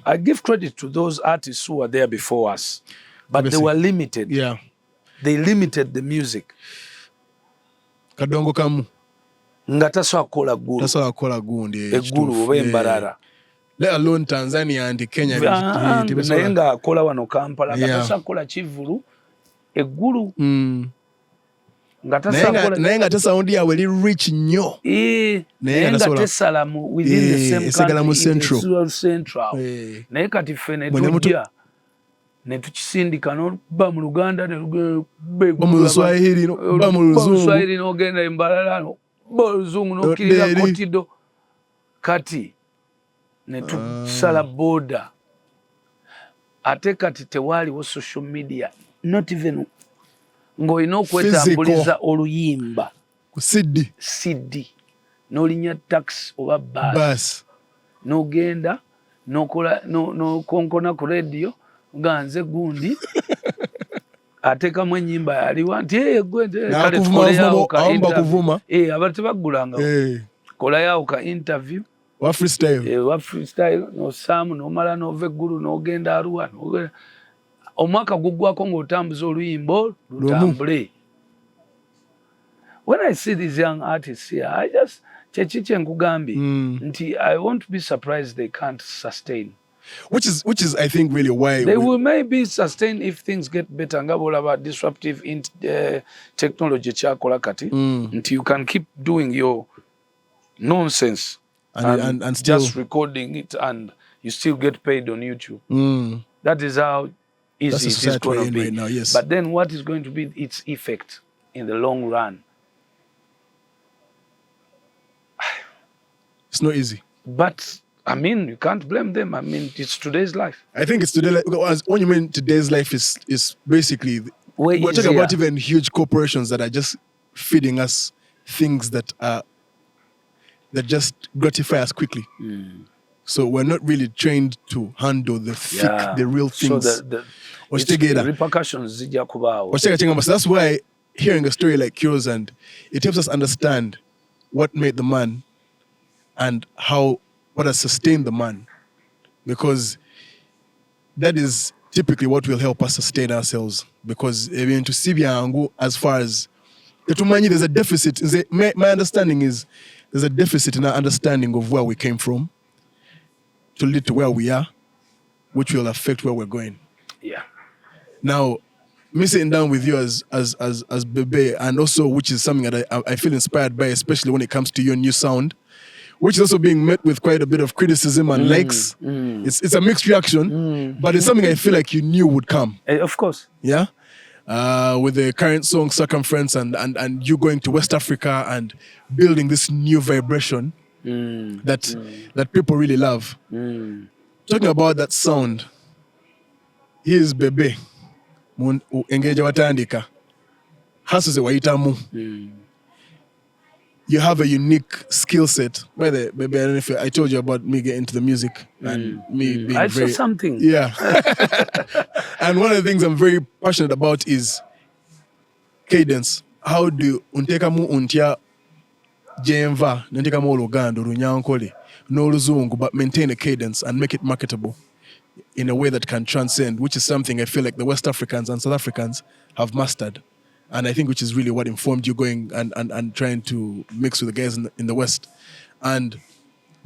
I give credit to those artists who were there before us, but obviously, they were limited. Yeah, they limited the music. Kadongo kamu nga tasobola kukola gundi eggulu oba embalala. Let alone Tanzania and Kenya. Naye nga akola wano Kampala nga tasobola kukola Kivulu eggulu. Naye nga tasawundi yawe li rich nnyo. Naye nga tesala within the same country mu central. Naye kati ffe ne tujja ne tukisindika n'oba mu Luganda ne ba mu Luswahili ba mu Luzungu n'ogenda embalala ba Luzungu n'okkirira Kotido kati ne tusala border. Ate kati tewaaliwo social media, not even ng'olina okwetambuliza oluyimba ku CD n'olinya taxi oba bus n'ogenda n'okonkona ku radio nga nze gundi ateekamu ennyimba yaliwa nti kale tukoleyawo ka interview. Abantu tebaggulanga kolayawo ka interview wa freestyle n'osaamu n'omala n'ova eggulu n'ogenda Arua omwaka guggwako ng'otambuza oluyimba lutambule. When I see these young artists here, I just kyekiki enkugambye nti I won't be surprised they can't sustain Which is I think really why they will maybe sustain if things get better. About disruptive technology chakola kati until you can keep doing your nonsense and still just recording it and you still get paid on YouTube. That is how easy it is going to be right now, yes. But then what is going to be its effect in the long run? It's not easy. But I mean, you can't blame them. I mean, it's today's life. I think it's today's life. When you mean today's life is basically, we're talking about even huge corporations that are just feeding us things that just gratify us quickly. So we're not really trained to handle the thick, the real things. So the repercussions. That's why hearing a story like yours, and it helps us understand what made the man and what has sustained the man, because that is typically what will help us sustain ourselves. Because even to see as far as there's a deficit. My understanding is there's a deficit in our understanding of where we came from to lead to where we are, which will affect where we're going. Yeah. Now, me sitting down with you as Bebe, and also which is something that I feel inspired by, especially when it comes to your new sound, which is also being met with quite a bit of criticism and likes. It's a mixed reaction, but it's something I feel like you knew would come. Of course. Yeah? With the current song Circumference and you going to West Africa and building this new vibration that people really love. Talking about that sound, here's Bebe. Engage watandika. Hasuze waitamu. You have a unique skill set. By the way, I don't know if I told you about me getting into the music and me being I saw something. Yeah. And one of the things I'm very passionate about is cadence. How do you unteka mu untia jemva, unteka mu oluganda, runyankole, no luzungu, but maintain a cadence and make it marketable in a way that can transcend, which is something I feel like the West Africans and South Africans have mastered. And I think which is really what informed you going and trying to mix with the guys in the West. And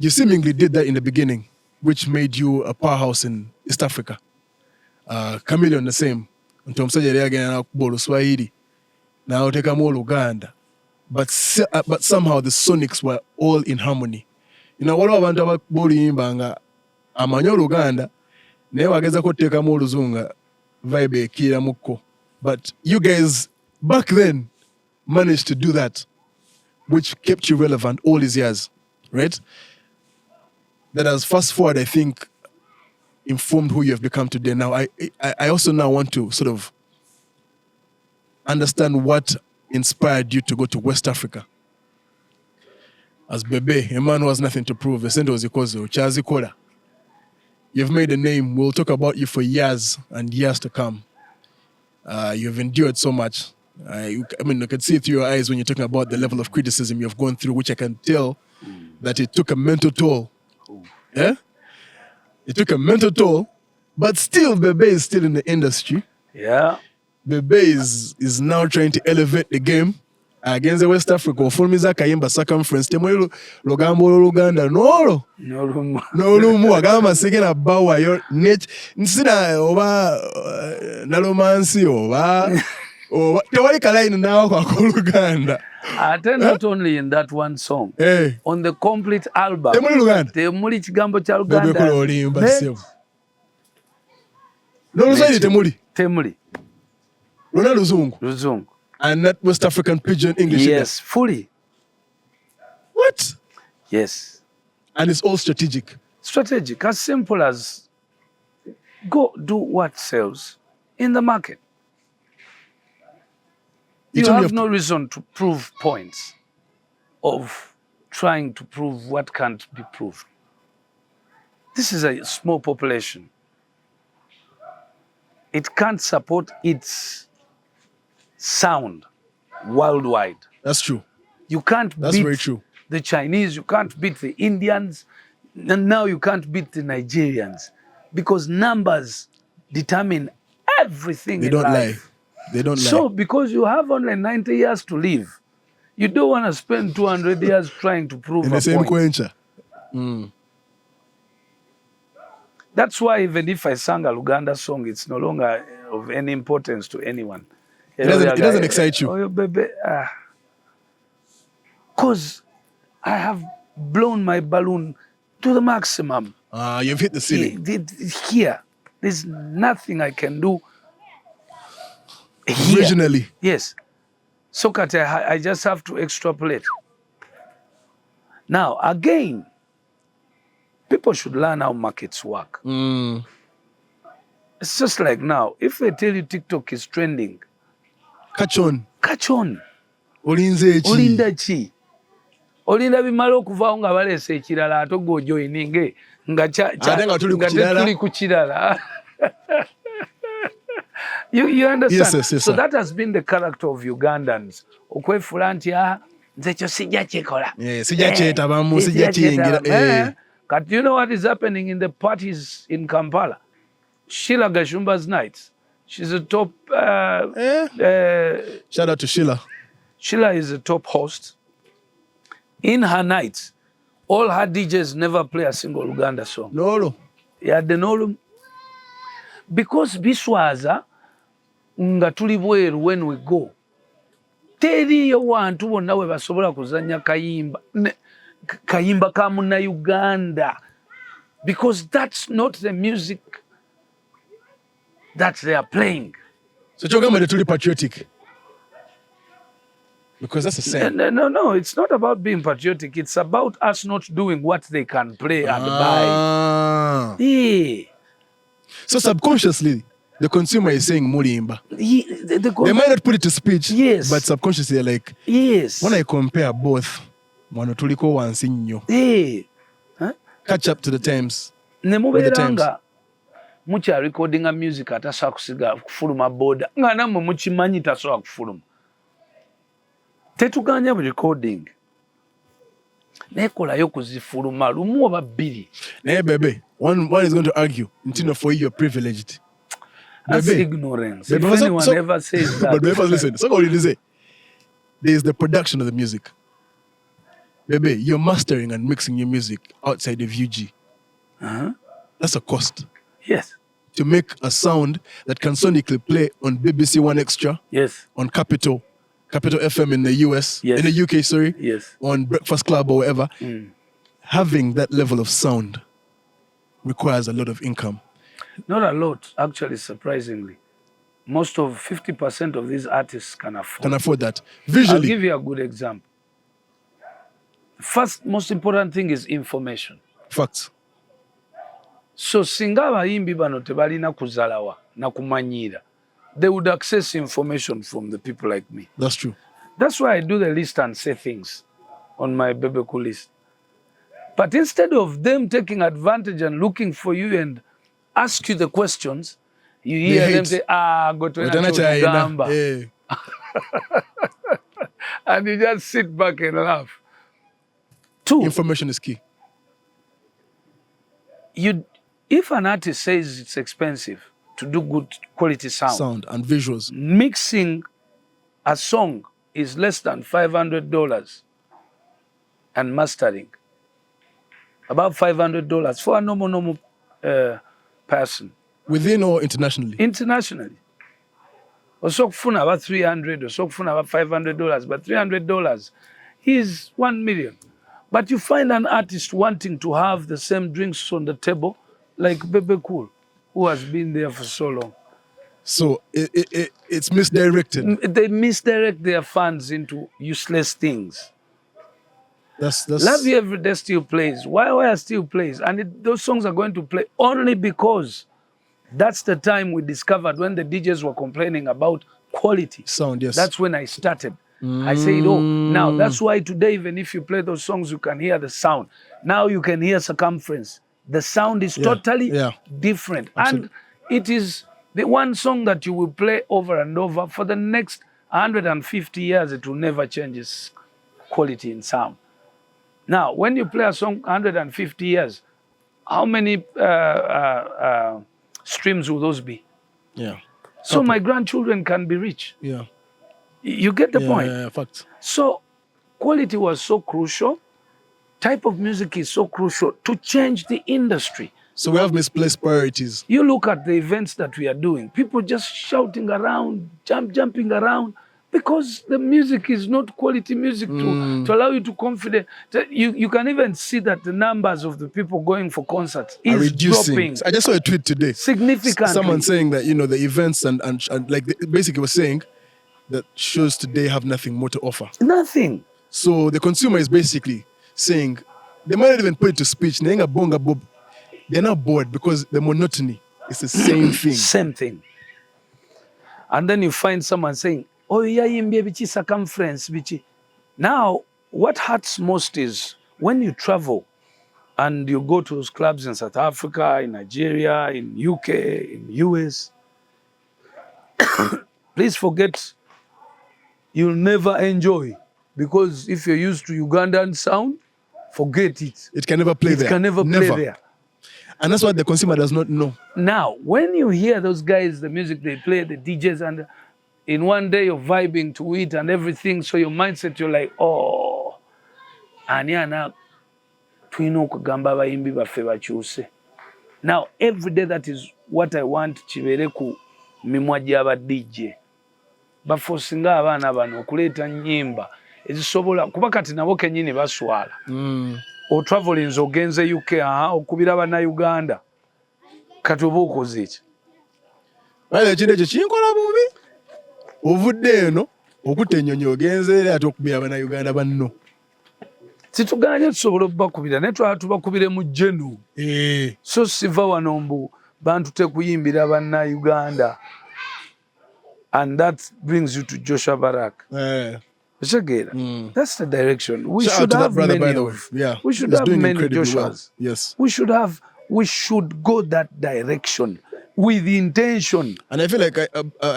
you seemingly did that in the beginning, which made you a powerhouse in East Africa. Chameleon the same. But somehow the sonics were all in harmony. You know, what abantu abakulimba amanya Oluganda naye wageza ko teekamu oluzunga vibe ekira mukko. But you guys back then managed to do that, which kept you relevant all these years, right? That has fast forward, I think, informed who you have become today. Now, I also now want to sort of understand what inspired you to go to West Africa. As Bebe, a man who has nothing to prove, the center was Chazi Kola. You've made a name. We'll talk about you for years and years to come. You've endured so much. I mean, I can see it through your eyes when you're talking about the level of criticism you've gone through, which I can tell that it took a mental toll. Yeah? It took a mental toll, but still, Bebe is still in the industry. Yeah. Bebe is now trying to elevate the game against the West Africa. Ufulumiza kayimba Circumference. Temwe logambo Luganda. No lumu. Agama singing about why your net. Nsina oba nalomansi oba. Tewali kalaini nawo kwa Luganda. Not only in that one song. Hey. On the complete album. Temuli Luganda. Temuli chigambo cha Luganda. Bebe Cool olimba sevu. No Luzungu temuli. Temuli. Luna Luzungu. Luzungu. And not West African Pidgin English. Yes, fully. What? Yes. And it's all strategic. Strategic, as simple as go do what sells in the market. You have no reason to prove points of trying to prove what can't be proved. This is a small population. It can't support its sound worldwide. That's true. You can't That's beat very true. the Chinese, you can't beat the Indians, and now you can't beat the Nigerians because numbers determine everything They in don't life. lie. They don't lie. So because you have only 90 years to live, you don't want to spend 200 years trying to prove in a the same point. quencher. That's why even if I sang a Luganda song, it's no longer of any importance to anyone. It doesn't excite you. Oh, baby. Because I have blown my balloon to the maximum. You've hit the ceiling. Here. There's nothing I can do here. Originally. Yes. So I just have to extrapolate. Now, again, people should learn how markets work. It's just like now, if I tell you TikTok is trending, catch on. Olinda chi? Olinda bimala okuvaawo nga baleese ekirala ate gw'ojoyininge nga tuli ku kirala. You understand? Yes, so that has been the character of Ugandans. Okwefuula nti nze kyo sijja kikola. Sijja kyetabamu, sijja kiyingira. But you know what is happening in the parties in Kampala? Sheila Gashumba's nights. She's a top... Shout out to Sheila. Sheila is a top host. In her nights, all her DJs never play a single Uganda song. No. Yeah, the no. Because biswaza nga tuli bweru when we go. Teriyo wantu bonna we basobola kuzanya kayimba ka munna Uganda. Because that's not the music that they are playing. So chogamba de tuli patriotic. Because that's the same. No, it's not about being patriotic. It's about us not doing what they can play and buy. Yeah. So subconsciously, the consumer is saying Mulimba. They might not put it to speech, yes, but subconsciously they're like, yes. When I compare both, Manotuliko wansinyo. Catch up to the times. Nemuberanga mucha recording a music atasobola kusiga kufuluma boda nga namwe mukimanyi tasobola kufuluma. Tetuganya recording. Nekolayo kuzifuluma lumu oba bbiri. Hey, Bebe, one is going to argue, for you, you're privileged. That's Bebe, ignorance. Bebe, if anyone ever says that. But Bebe, listen, so what did you say? There's the production of the music. Bebe, you're mastering and mixing your music outside of UG. That's a cost. Yes. To make a sound that can sonically play on BBC One Extra. Yes. On Capital FM in the US, yes. in the UK, sorry. Yes. On Breakfast Club or whatever. Having that level of sound requires a lot of income. Not a lot, actually, surprisingly. Most of 50% of these artists can afford that. Visually. I'll give you a good example. First, most important thing is information. Facts. So singa abayimbi bano tebalina kuzalawa na kumanyira, they would access information from the people like me. That's true. That's why I do the list and say things on my Bebe Cool list. But instead of them taking advantage and looking for you and ask you the questions, you hear them say, go to Gamba. And you just sit back and laugh. Two, information is key. If an artist says it's expensive to do good quality sound and visuals, mixing a song is less than $500 and mastering about $500 for a normal person. Within or internationally? Internationally. Osokufuna about $300, osokufuna about $500, but $300 is 1 million. But you find an artist wanting to have the same drinks on the table like Bebe Cool, who has been there for so long. So it's misdirected. They misdirect their funds into useless things. That's Love You Every Day still plays. Why still plays? And those songs are going to play only because that's the time we discovered when the DJs were complaining about quality. Sound, yes. That's when I started. I said, now that's why today, even if you play those songs, you can hear the sound. Now you can hear circumference. The sound is totally different. Absolutely. And it is the one song that you will play over and over for the next 150 years. It will never change its quality in sound. Now, when you play a song 150 years, how many streams will those be? Yeah. So my grandchildren can be rich. Yeah. You get the point? Yeah, fact. So quality was so crucial. Type of music is so crucial to change the industry. So we have misplaced priorities. You look at the events that we are doing, people just shouting around, jumping around, because the music is not quality music to allow you to confident. You can even see that the numbers of the people going for concerts is reducing. dropping. I just saw a tweet today. Significantly. Someone saying that, the events and like basically was saying that shows today have nothing more to offer. Nothing. So the consumer is basically saying, they might not even put it to speech, they're not bored because the monotony is the same thing. Same thing. And then you find someone saying, oh, yeah, bichi circumference, bichi. Now, what hurts most is when you travel and you go to those clubs in South Africa, in Nigeria, in UK, in US, please forget, you'll never enjoy. Because if you're used to Ugandan sound, forget it. It can never play there. It can never play there. And that's what the consumer does not know. Now, when you hear those guys, the music they play, the DJs, and in one day you're vibing to it and everything, so your mindset, you're like, oh, aniana twino kugamba bayimbi baffe bakyuse. Now, every day that is what I want kibere ku mimwa gy'aba DJ. Bafosinga abaana bano okuleeta nnyimba ezisobola kuba kati nabo kennyini baswala. Otravelinze ogenze UK okubira bannayuganda kati oba okoze eki. Ekiro ekyo kinkola bubi. Ovudde eno okutta ennyonyi ogenze era ate okubira bannayuganda banno. Situganye tusobola okubakubira naye twala tubakubire mu jenu. So siva wano mbu bantu tekuyimbira bannayuganda. And that brings you to Joshua Barak. That's the direction. We should have many. We should have many Joshuas. Well. Yes. We should go that direction with intention. And I feel like I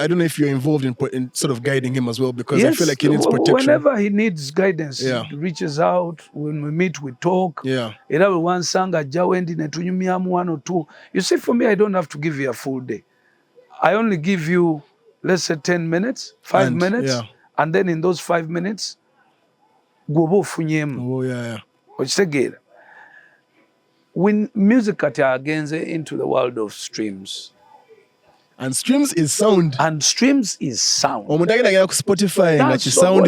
don't know if you're involved in sort of guiding him as well, because I feel like he needs protection. Whenever he needs guidance, he reaches out. When we meet, we talk. One song one or two. You see, for me, I don't have to give you a full day. I only give you, let's say 10 minutes, 5 minutes. And then in those 5 minutes, go funyem. When music gets into the world of streams. And streams is sound. Spotify Spotify sound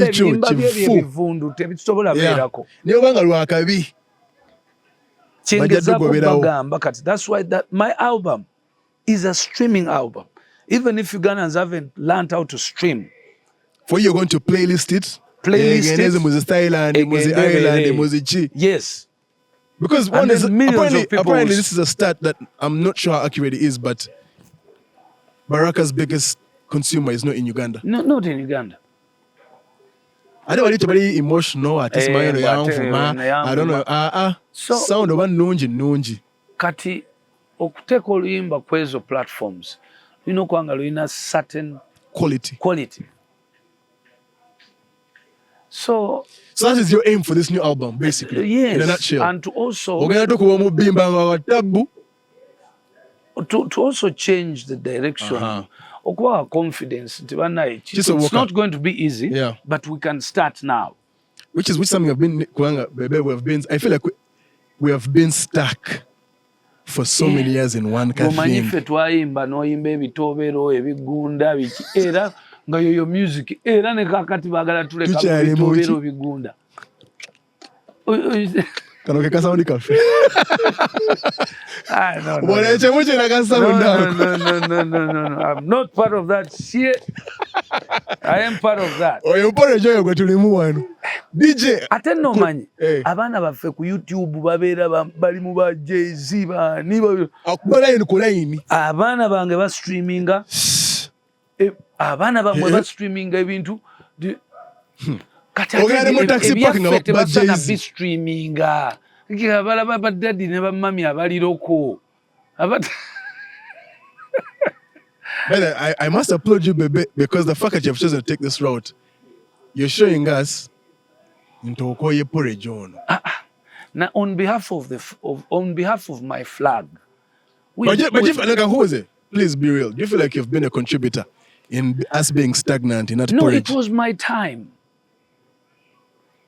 that's why my album is a streaming album. Even if Ugandans haven't learned how to stream. For you, you're going to playlist it? Yes. Because apparently this is a stat that I'm not sure how accurate it is, but Baraka's biggest consumer is not in Uganda. No, not in Uganda. I don't want it to be emotional. I don't know. Sound of nunji. Kati okuteka oluyimba kwezo platforms. Kwanga luyina certain quality. So that is your aim for this new album, basically. Yes. In a nutshell. And to also change the direction. Confidence. It's not going to be easy, but we can start now. Which something I feel like we have been stuck for so many years in one thing. Nga yoyo music era ne kakati bagala tuleka bitobero bigunda kano ke kasound kafe no. I'm not part of that shit. I am part of that. Oyo pole joyo gwe tulimu wano DJ ate no manyi abaana baffe ku YouTube babeera bali mu ba Jay-Z bani akubala ku line abaana bange ba streaminga abaana bamwe ba streaming ebintu kati basana bi streaming abalaba badaddi ne bamami abaliroko I must applaud you, Bebe, because the fact that you have chosen to take this route, you're showing us into Okoye porridge on. Now, on behalf of my flag, please be real. Do you feel like you've been a contributor in us being stagnant in that porridge? No, it was my time.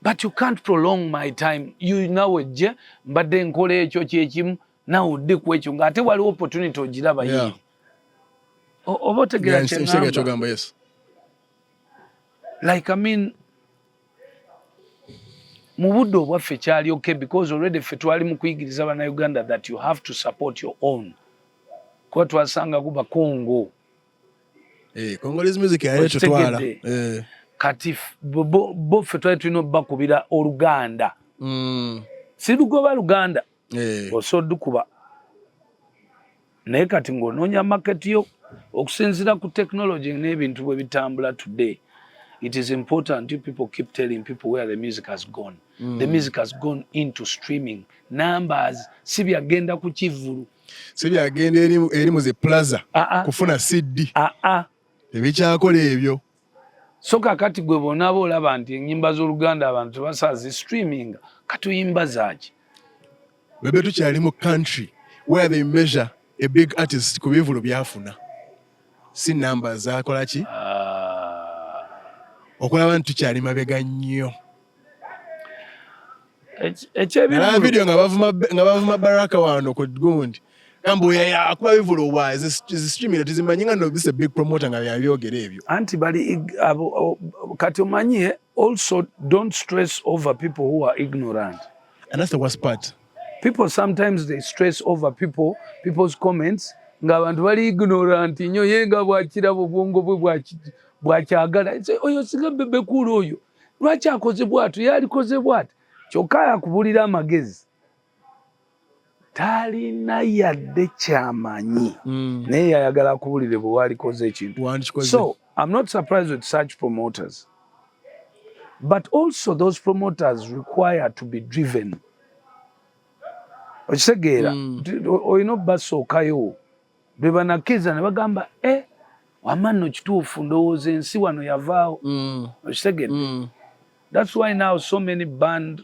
But you can't prolong my time. You know it, but then kole echo chechimu nawudde ku ekyo ng'ate waliwo opportunity ogiraba yiri oba otegera kyeŋŋamba yes. Like I mean mu budde obwaffe kyali okay because already ffe twali mu kuyigiriza bannayuganda that you have to support your own kuba twasanga guba Congo Congolese music yali tutwala kati bo ffe twali tulina obbakubira Oluganda si lugoba Luganda osoddukuba naye kati ng'onoonya market yo okusinziira ku technology n'ebintu bwe bitambula today. It is important you people keep telling people where the music has gone. The music has gone into streaming. Numbers, si byagenda ku kivulu. Si byagenda eri mu zi plaza kufuna CD. Ebikyakola ebyo. So kakati gwe bonaaba olaba nti ennyimba z'Oluganda abantu basazi streaming katuyimba zaaki. Bebe tukyali mu country where they measure a big artist ku bivulu byafuna. Si numbers zakola ki? Okulaba nti tukyali mabega nnyo. Video nga bavuma Baraka wano ku gundi. Kambo akuba bivulu wa is streaming tizimanyi nga no this a big promoter nga yabyogera ebyo. Anti bali kati omanyi also don't stress over people who are ignorant. And that's the worst part. People sometimes they stress over people's comments nga abantu bali ignorant nnyo yenga bwakirabo bwongo bwe bwakyagala oyo siga Bebe Cool oyo lwaki akoze bwatu yalikoze bwatu kyokka yakubulira amagezi talina yadde kyamanyi naye yayagala akubulire bwe walikoze ekintu. So I'm not surprised with such promoters, but also those promoters require to be driven. Okitegeera olina obbasookayo be banakkiriza ne bagamba wamanno kituufu ndowooza ensi wano yavaawo. Okitegeera. That's why now so many band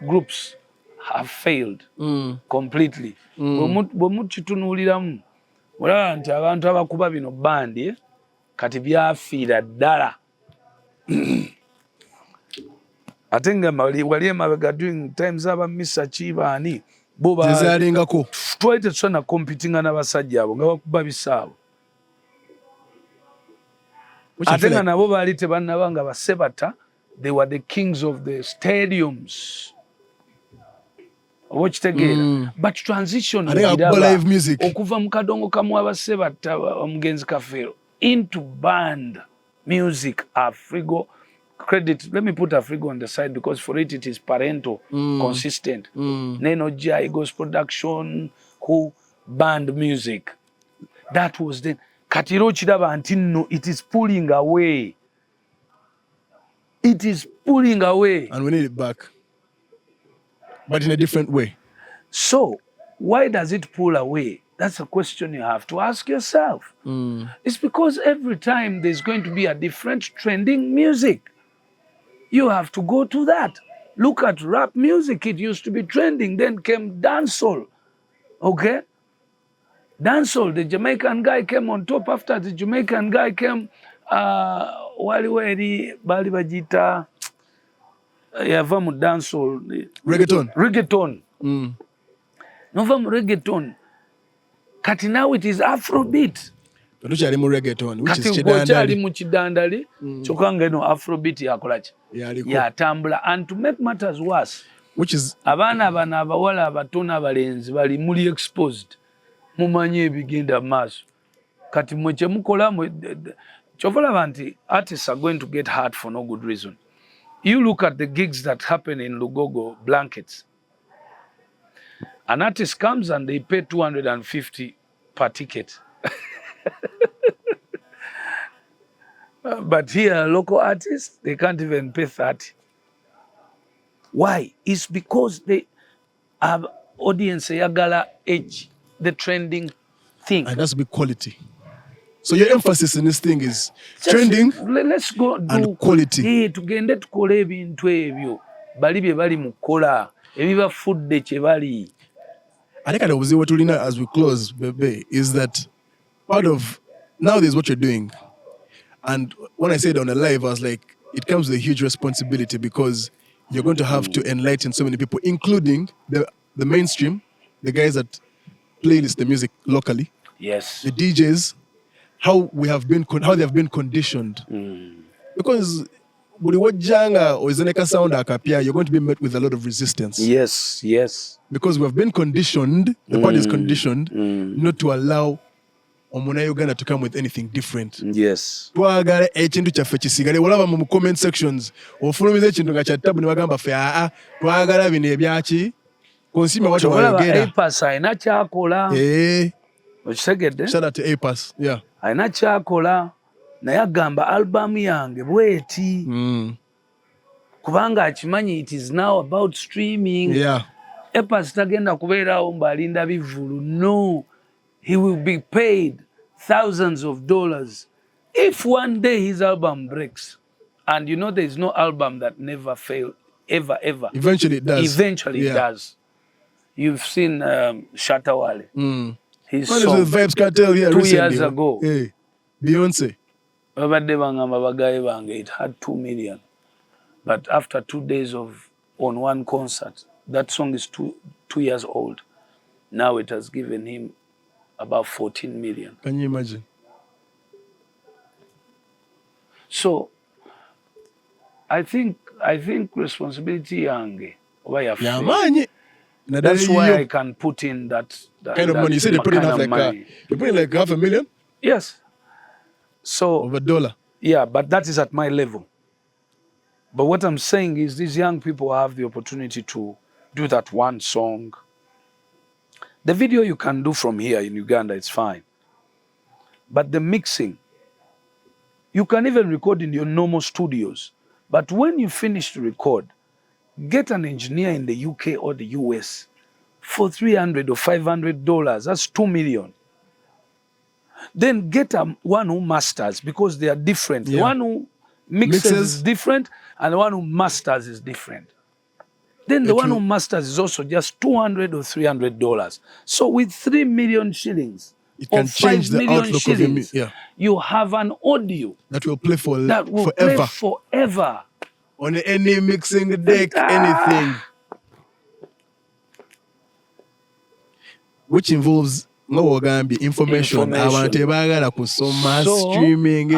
groups have failed completely. Bwe mukitunuuliramu olaba nti abantu abakuba bino bandi kati byafiira ddala. Ate nga wali emabega during times aba Mr. Chibaani bo zezalingako twali tetusobola competinga n'abasajja abo nga bakuba bisaawo. Ate nga nabo baali tebannaba nga basebata. They were the kings of the stadiums. Watch together. But transition live music okuva mu kadongo kamu abasebata omugenzi Kafeero into band music. Afrigo credit, let me put Afrigo on the side because for it is parental, consistent. Neno Jai Eagles production, who band music. That was then. Katiro Chidaba Antino, it is pulling away. It is pulling away. And we need it back. But in a different way. So, why does it pull away? That's a question you have to ask yourself. It's because every time there's going to be a different trending music. You have to go to that. Look at rap music. It used to be trending. Then came dancehall. Okay? Dancehall, the Jamaican guy came on top. After the Jamaican guy came, wali bali bajita yava mu dancehall. Reggaeton. Nova mu reggaeton. Kati now it is Afrobeat. Tukyali mu reggaeton, which is kidandali mu kidandali kyokka ngeno Afrobeat yakolaki yatambula. And to make matters worse, which is abaana bano abawala abatono abalenzi bali muli exposed mumanyi ebigenda maaso kati mwe kyemukola kyovalaba nti artists are going to get hurt for no good reason. You look at the gigs that happen in Lugogo Blankets. An artist comes and they pay 250 per ticket. But here, local artists, they can't even pay 30. Why? It's because they have audience yagala edge, the trending thing. And that's big quality. So your emphasis in this thing is trending. Let's go and quality. Tugende tukole ebintu ebyo bali bye bali mukola ebibafudde kye bali. I think what tulina as we close, Bebe, is that part of nowadays what you're doing. And when I said on the live, I was like, it comes with a huge responsibility because you're going to have to enlighten so many people, including the mainstream, the guys that playlist the music locally, Yes. the DJs, how they have been conditioned. Because buli wajjanga ozeneka sound akapya, you're going to be met with a lot of resistance. Yes, yes. Because we have been conditioned, the party is conditioned not to allow omuna Uganda to come with anything different. Yes. Twagala ekintu kyaffe kisigale, olaba mu comment sections ofulumiza ekintu nga kya tabu ne bagamba ffe twagala bino ebyaki consumer watu bayogera. APAS ayina kyakola. Okitegedde? Shout out to APAS. Yeah. Ayina kyakola naye agamba album yange bweti. Kubanga akimanyi it is now about streaming. Yeah. APAS tagenda kubeerawo mb'alinda bivulu. No. He will be paid thousands of dollars if one day his album breaks. And you know there is no album that never failed, ever. Eventually it does. It does. You've seen Shatawale. His song. The Vibes Cartel here 2 recently. years ago. Hey, Beyonce. It had 2 million. But after 2 days on one concert, that song is 2 years old. Now it has given him about 14 million. Can you imagine? So I think responsibility yange. That's why I can put in that kind of money. You said they put in half like $500,000? Yes. So of $1. Yeah, but that is at my level. But what I'm saying is these young people have the opportunity to do that one song. The video you can do from here in Uganda, it's fine. But the mixing, you can even record in your normal studios. But when you finish to record, get an engineer in the UK or the US for $300 or $500. That's $2 million. Then get one who masters, because they are different. Yeah. The one who mixes is different, and the one who masters is different. Then the one who masters is also just $200 or $300. So with 3 million shillings, it can change the outlook shillings, of your you have an audio that will play forever. Play forever. On any mixing deck, anything. Which involves information. Abantu ebagala kusoma, streaming,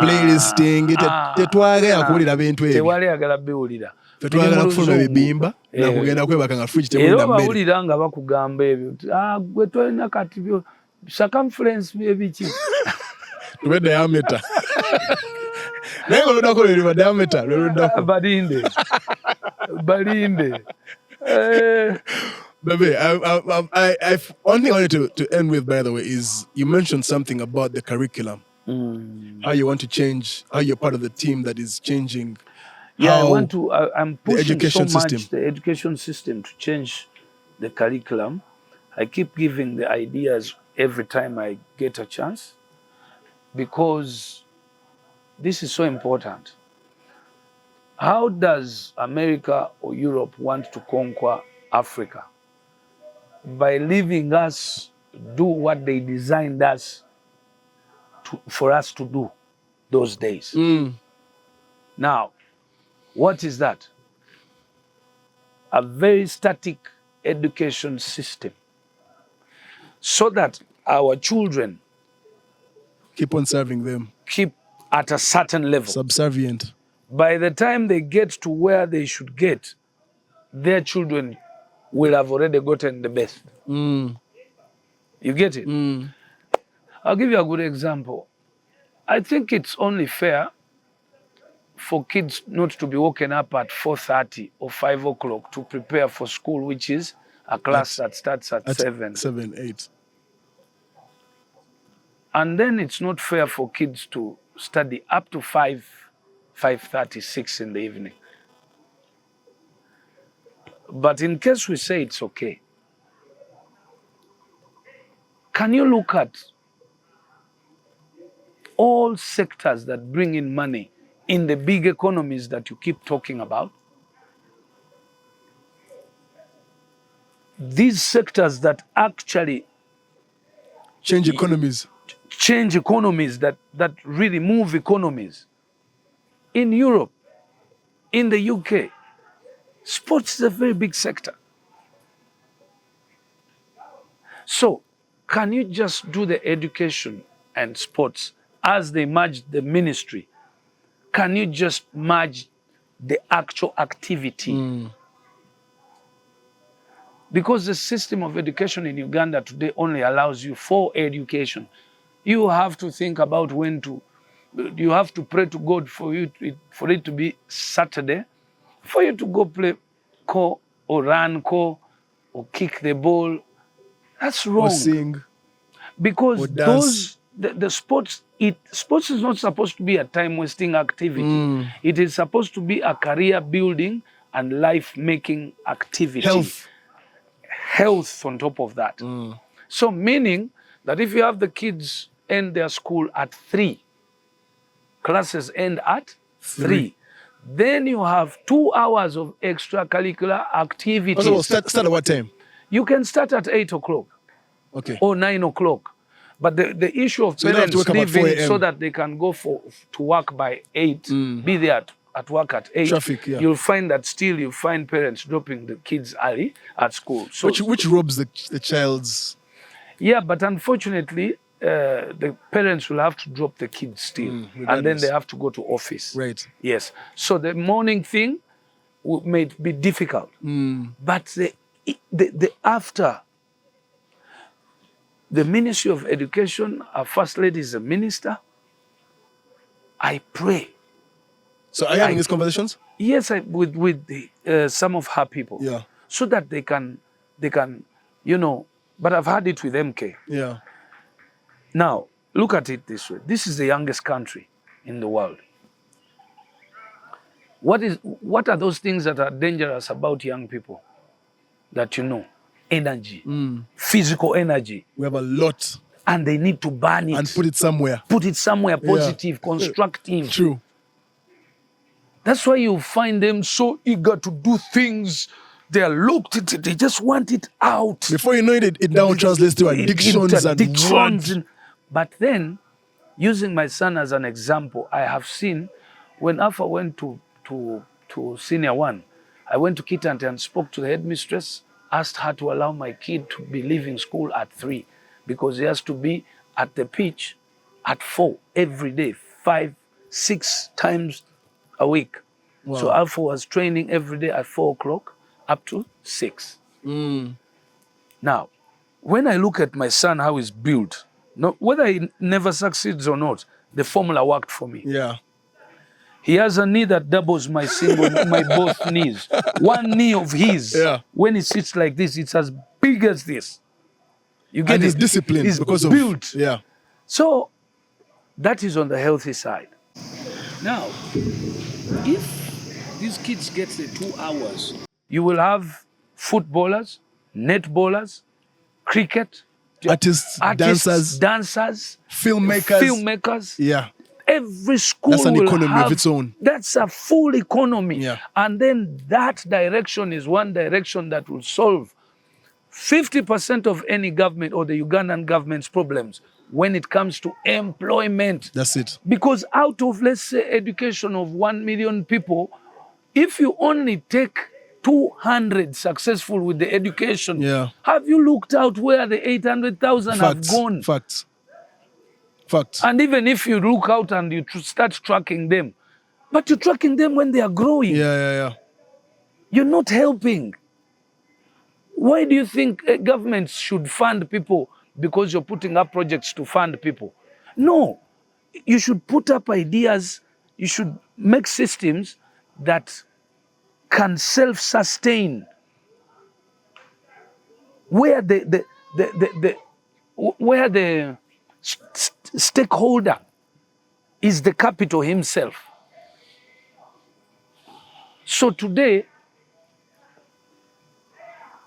playlisting, tetwagala kuwulira bintu ebyo. Tewali agala biwulira. Tetwagala kufuna bibimba na kugenda kwebaka nga fridge temulina mmere. Era bawulira nga bakugamba ebyo. Gwe tolina kati byo circumference ebiki. Tube diameter. Naye oludako lwe diameter, oludako. Balinde. Bebe, one thing I wanted to end with, by the way, is you mentioned something about the curriculum. How you want to change, how you're part of the team that is changing. Yeah, I'm pushing so much the education system to change the curriculum. I keep giving the ideas every time I get a chance, because this is so important. How does America or Europe want to conquer Africa? By leaving us do what they designed us for us to do those days. Now, what is that? A very static education system, so that our children keep on serving them, keep at a certain level, subservient. By the time they get to where they should get, their children will have already gotten the best. You get it? I'll give you a good example. I think it's only fair for kids not to be woken up at 4:30 or 5 o'clock to prepare for school, which is a class that starts at 7. 7, 8. And then it's not fair for kids to study up to 5:30, 6 in the evening. But in case we say it's okay, can you look at all sectors that bring in money in the big economies that you keep talking about? These sectors that actually change economies. That really move economies. In Europe, in the UK, sports is a very big sector. So can you just do the education and sports as they merge the ministry? Can you just merge the actual activity? Because the system of education in Uganda today only allows you for education. You have to think about when to, you have to pray to God for it to be Saturday, for you to go play ko or run ko or kick the ball. That's wrong. Or sing. Because or dance. the sports is not supposed to be a time wasting activity. It is supposed to be a career building and life making activity. Health on top of that. So meaning that if you have the kids end their school at 3, classes end at 3, then you have 2 hours of extracurricular activities. Also, start at what time? You can start at 8 o'clock. Okay. Or 9 o'clock. But the issue of parents leaving so that they can go to work by 8, be there at work at 8, traffic, yeah. You'll find that still you find parents dropping the kids early at school. So, which robs the child's... Yeah, but unfortunately, the parents will have to drop the kids still. And then they have to go to office. Right. Yes. So the morning thing may be difficult. But the after... The Ministry of Education, our First Lady is a minister. I pray. So are you having these conversations? Yes, with some of her people. Yeah. So that they can, you know, but I've had it with MK. Yeah. Now, look at it this way. This is the youngest country in the world. What are those things that are dangerous about young people that you know? Energy, physical energy. We have a lot. And they need to burn it. And put it somewhere. Put it somewhere positive, constructive. True. That's why you find them so eager to do things. They are looked at it, they just want it out. Before you know it, it now translates to addictions. But then, using my son as an example, I have seen when Alpha went to senior 1, I went to Kitante and spoke to the headmistress, asked her to allow my kid to be leaving school at 3 because he has to be at the pitch at 4 every day, 5, 6 times a week. Wow. So Alpha was training every day at 4 o'clock up to 6. Now, when I look at my son, how he's built, whether he never succeeds or not, the formula worked for me. Yeah. He has a knee that doubles my both knees. One knee of his, when he sits like this, it's as big as this. You get and he's disciplined because built. Of... Yeah. So that is on the healthy side. Now, if these kids get the 2 hours, you will have footballers, netballers, cricket, artists, dancers, filmmakers. Yeah. Every school that's an economy of its own. That's a full economy. Yeah. And then that direction is one direction that will solve 50% of any government or the Ugandan government's problems when it comes to employment. That's it. Because out of, let's say, education of 1 million people, if you only take 200 successful with the education, have you looked out where the 800,000 have gone? Facts. And even if you look out and you start tracking them, but you're tracking them when they are growing. Yeah. You're not helping. Why do you think governments should fund people because you're putting up projects to fund people? No. You should put up ideas. You should make systems that can self-sustain. Where the stakeholder is the capital himself. So today,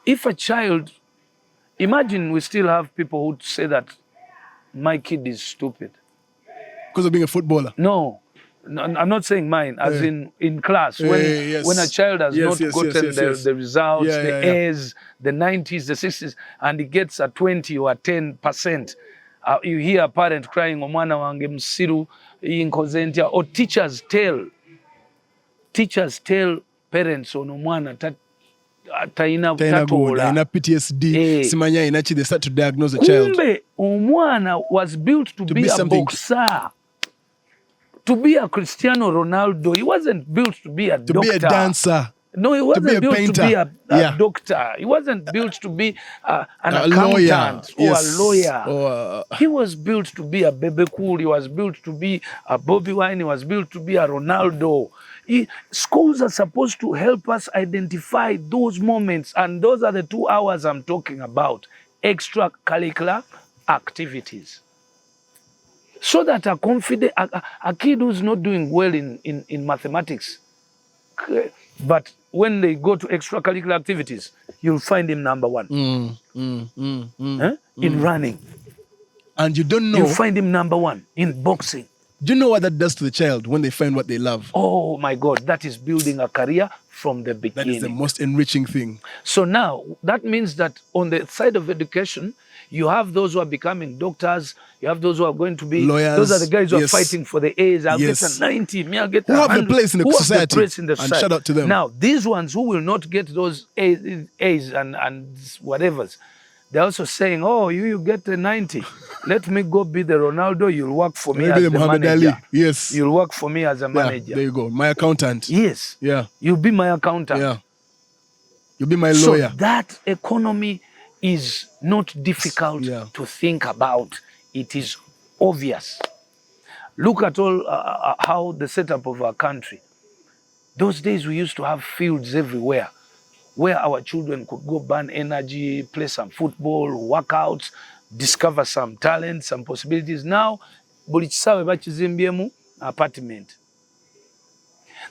if a child, imagine we still have people who say that my kid is stupid. Because of being a footballer? No, I'm not saying mine, as in class. When a child has not gotten the results, the A's, the 90s, the 60s, and he gets a 20 or a 10%, you hear a parent crying, omwana wange msiru, inkozentia, or teachers tell parents on omwana taina good, taina PTSD, simanya inachi, they start to diagnose the child. Kumbe omwana was built to be a boxer, to be a Cristiano Ronaldo. He wasn't built to be a doctor. To be a dancer. No, he wasn't built to be a doctor. He wasn't built to be an accountant or a lawyer. He was built to be a Bebe Cool. He was built to be a Bobby Wine. He was built to be a Ronaldo. Schools are supposed to help us identify those moments, and those are the 2 hours I'm talking about. Extracurricular activities. So that a kid who's not doing well in mathematics, but when they go to extracurricular activities, you'll find him number 1 in running. And you don't know. You find him number 1 in boxing. Do you know what that does to the child when they find what they love? Oh my God, that is building a career from the beginning. That is the most enriching thing. So now, that means that on the side of education, you have those who are becoming doctors, you have those who are going to be lawyers. Those are the guys who are fighting for the A's. I'll get a 90, me I'll get a 100. Who have the place in the society. And shout out to them. Now, these ones who will not get those A's and whatevers, they're also saying, oh, you get a 90. Let me go be the Ronaldo. You'll work for me as the manager. Ali. Yes. You'll work for me as a manager. Yeah, there you go. My accountant. Yes. Yeah. You'll be my accountant. Yeah. You'll be my lawyer. So that economy is not difficult to think about. It is obvious. Look at all how the setup of our country. Those days we used to have fields everywhere where our children could go burn energy, play some football, workouts, discover some talent, some possibilities. Now, buli kisawe bakizimbyemu apartment.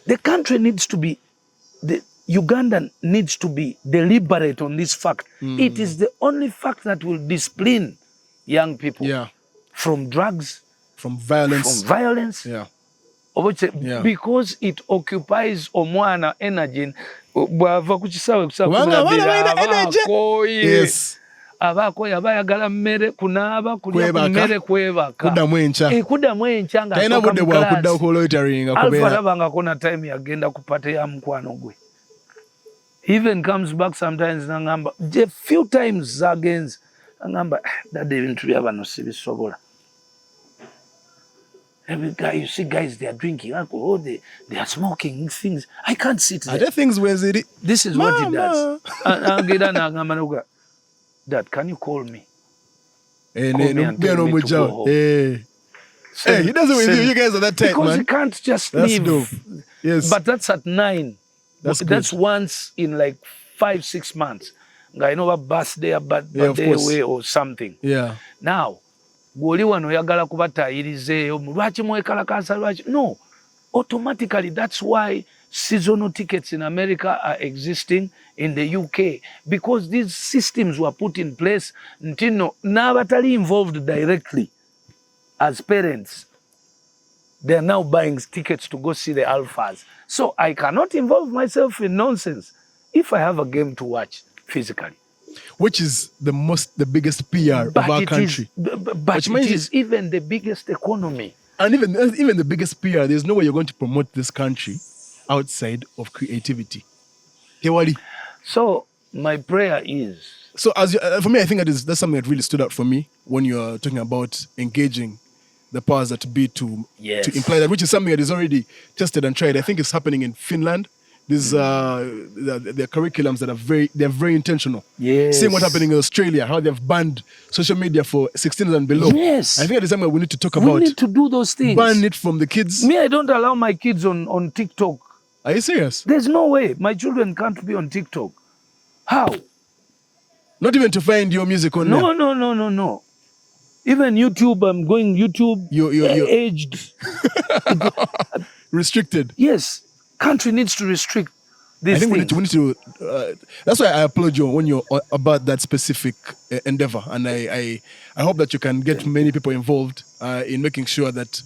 The country needs to be, Uganda needs to be deliberate on this fact. It is the only fact that will discipline young people from drugs, from violence. Because it occupies omwana energy. Bwava ku kisawe abakoye abayagala mmere kunaaba kulya mmere kwebaka kuddamu enkya nga Alpha labangako na time yagenda ku pate ya mukwano gwe. Even comes back sometimes nangamba a few times zagenze nangamba that ebintu bya bano sibisobola. Every guy, you see guys, they are drinking alcohol, they are smoking things. I can't sit there. Are there things where this is what he does. Dad, can you call me? Call me and tell me to go home. Hey, he does it with you. You guys are that tight, because man. He can't just leave. Dope. Yes. But that's at 9. That's once in like 5-6 months. I know a birthday away or something. Yeah. Now, no, automatically that's why seasonal tickets in America are existing in the UK, because these systems were put in place until nabatali involved directly as parents. They are now buying tickets to go see the alphas. So I cannot involve myself in nonsense if I have a game to watch physically. Which is the biggest PR of our country. But it is even the biggest economy. And even the biggest PR, there's no way you're going to promote this country outside of creativity. Kewali. So my prayer is... So for me, I think that's something that really stood out for me when you're talking about engaging the powers that be to imply that, which is something that is already tested and tried. I think it's happening in Finland. These the curriculums that are very intentional. Yes. Seeing what's happening in Australia, how they've banned social media for 16 and below. Yes. I think it's something we need to talk about. We need to do those things. Ban it from the kids. Me, I don't allow my kids on TikTok. Are you serious? There's no way. My children can't be on TikTok. How? Not even to find your music on there? No. Even YouTube, I'm going YouTube. You're aged. Restricted. Yes. Country needs to restrict these things. I think we need to that's why I applaud you when you're about that specific endeavor. And I hope that you can get many people involved in making sure that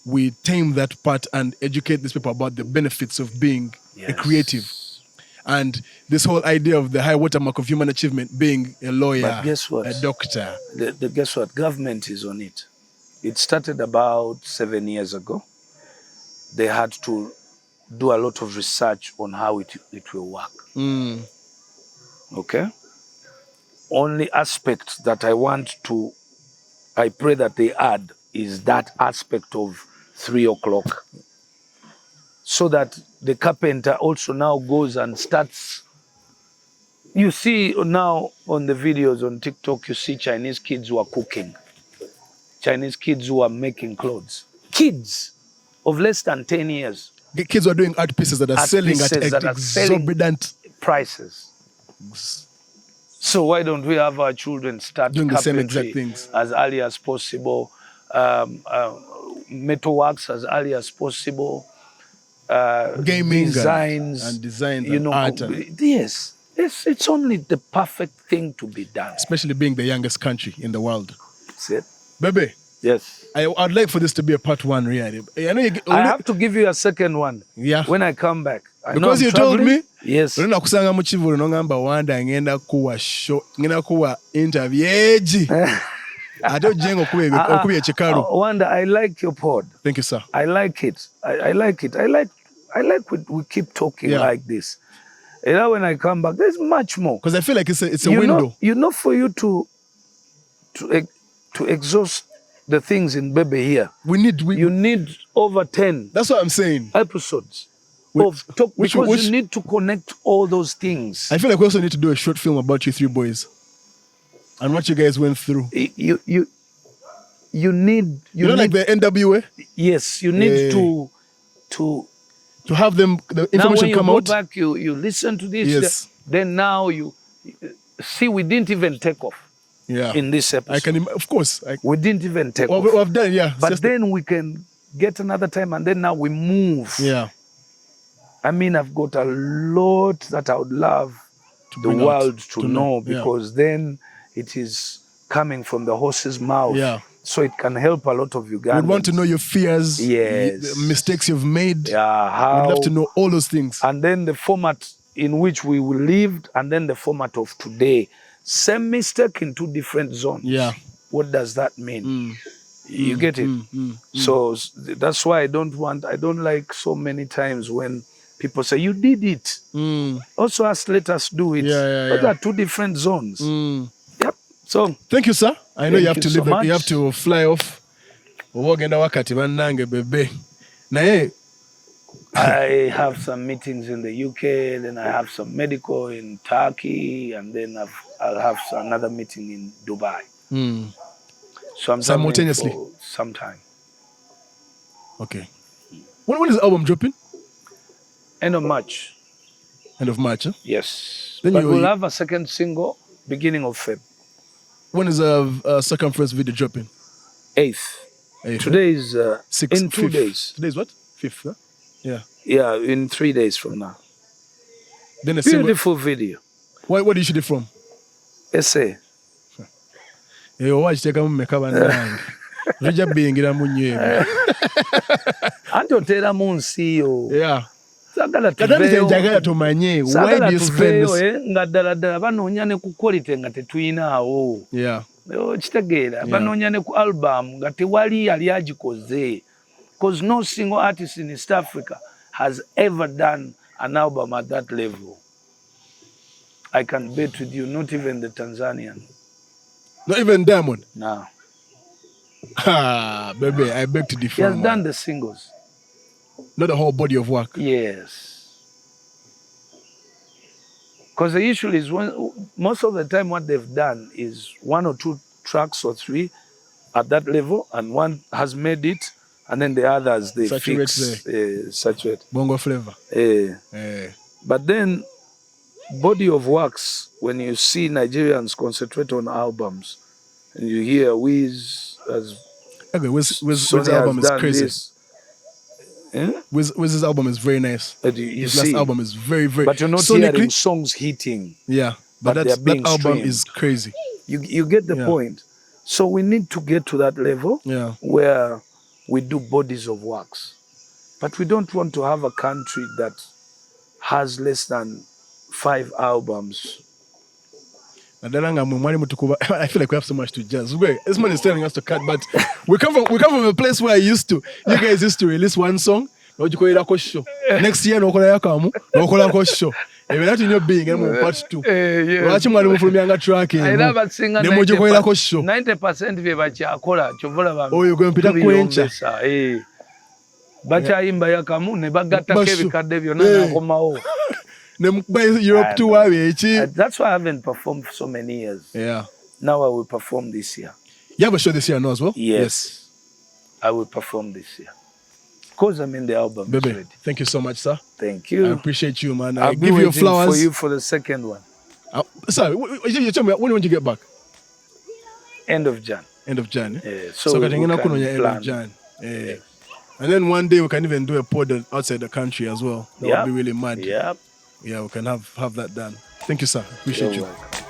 we tame that part and educate these people about the benefits of being a creative. And this whole idea of the high watermark of human achievement being a lawyer, but guess what? A doctor. Guess what? Government is on it. It started about 7 years ago. They had to do a lot of research on how it will work. Okay? Only aspect that I pray that they add is that aspect of 3 o'clock. So that the carpenter also now goes and starts. You see now on the videos on TikTok, you see Chinese kids who are cooking. Chinese kids who are making clothes. Kids of less than 10 years. The kids who are doing art pieces that are selling at exorbitant prices. So why don't we have our children start doing the same exact things as early as possible, metalworks as early as possible, gaming designs and art. Yes, it's only the perfect thing to be done. Especially being the youngest country in the world. That's it. Bebe. Yes. I'd like for this to be a part 1, really. I have to give you a second one. Yeah. When I come back. Because you told me. Yes. Olina kusanga mu Kivu nongamba wanda ngenda kuwa show, ngenda kuwa interview eji. Ate ojengo okubi ekikalu. Wanda, I like your pod. Thank you, sir. I like it. I like it. I like we keep talking like this. And now when I come back, there's much more. Because I feel like it's a window. For you to exhaust the things in Bebe here, you need over 10. That's what I'm saying. Episodes of talk, because you need to connect all those things. I feel like we also need to do a short film about you 3 boys and what you guys went through. You need like the NWA. Yes, you need to have them the information come out. Now when you go back, you listen to this. Yes. Then now you see we didn't even take off. Yeah. In this episode, of course, we didn't even take off. We've done, yeah. But then we can get another time, and then now we move. Yeah. I mean, I've got a lot that I would love the world to know, because then it is coming from the horse's mouth. Yeah. So it can help a lot of Ugandans. We'd want to know your fears, yes, the mistakes you've made. Yeah, we'd love to know all those things. And then the format in which we will live, and then the format of today. Same mistake in 2 different zones. Yeah. What does that mean? You get it? So that's why I don't like so many times when people say, you did it. Also let us do it. Those are 2 different zones. Yep. So thank you, sir. I know you have to leave. So you have to fly off. I have some meetings in the UK, then I have some medical in Turkey, and then I'll have another meeting in Dubai. So I'm simultaneously for some time. Okay. When is the album dropping? End of March. End of March, huh? Yes. Then we'll have a second single beginning of Feb. When is the second first video dropping? 8th. Today is 6th. In 2 days. Today is what? 5th, huh? Yeah. Yeah, in 3 days from now. Then a beautiful video. What do you shoot it from? SA. Yo, watch take a make up and Reja being in a munye. Antotera munsi yo. Yeah. Sagala tumanye. Why do you spend this? Ngadala banoonya ne ku quality nga tetuyinaawo. Yeah. Kitegeera banoonya ne ku album nga tewali yali agikoze. Because no single artist in East Africa has ever done an album at that level. I can bet with you, not even the Tanzanian. Not even Diamond? No. Baby, I beg to differ. He has done the singles. Not the whole body of work? Yes. Because the issue is, most of the time what they've done is 1 or 2 tracks or 3 at that level, and one has made it, and then the others, they saturate. Bongo flavor. But then, body of works, when you see Nigerians concentrate on albums, and you hear Wiz as... Okay, Wiz's album is crazy. Wiz's album is very nice. His last album is very, very... But you're not hearing songs hitting. Yeah, but that album is crazy. You get the point. So we need to get to that level where we do bodies of works. But we don't want to have a country that has less than 5 albums. I feel like we have so much to judge. This man is telling us to cut, but we come from a place where you guys used to release one song. Next year, Even that in your being, I'm part 2. Yeah. Watch him from younger track. I never sing 90% vye bakyakola kyovola bambi. Oh, you're going to pita kwencha. Bakyayimba yakamu ne bagattako ebikadde byonna n'akomawo. Europe tour. That's why I haven't performed for so many years. Yeah. Now I will perform this year. You have a show this year now as well? Yes. I will perform this year. Because I'm in the album. Bebe, thank you so much, sir. Thank you. I appreciate you, man. I'll give you flowers for you for the second one. Sorry, you tell me when you get back? End of Jan. End of Jan. Yeah, so we can end of Jan. Yeah. And then one day we can even do a pod outside the country as well. That would be really mad. Yeah. Yeah, we can have that done. Thank you, sir. Appreciate you. Welcome.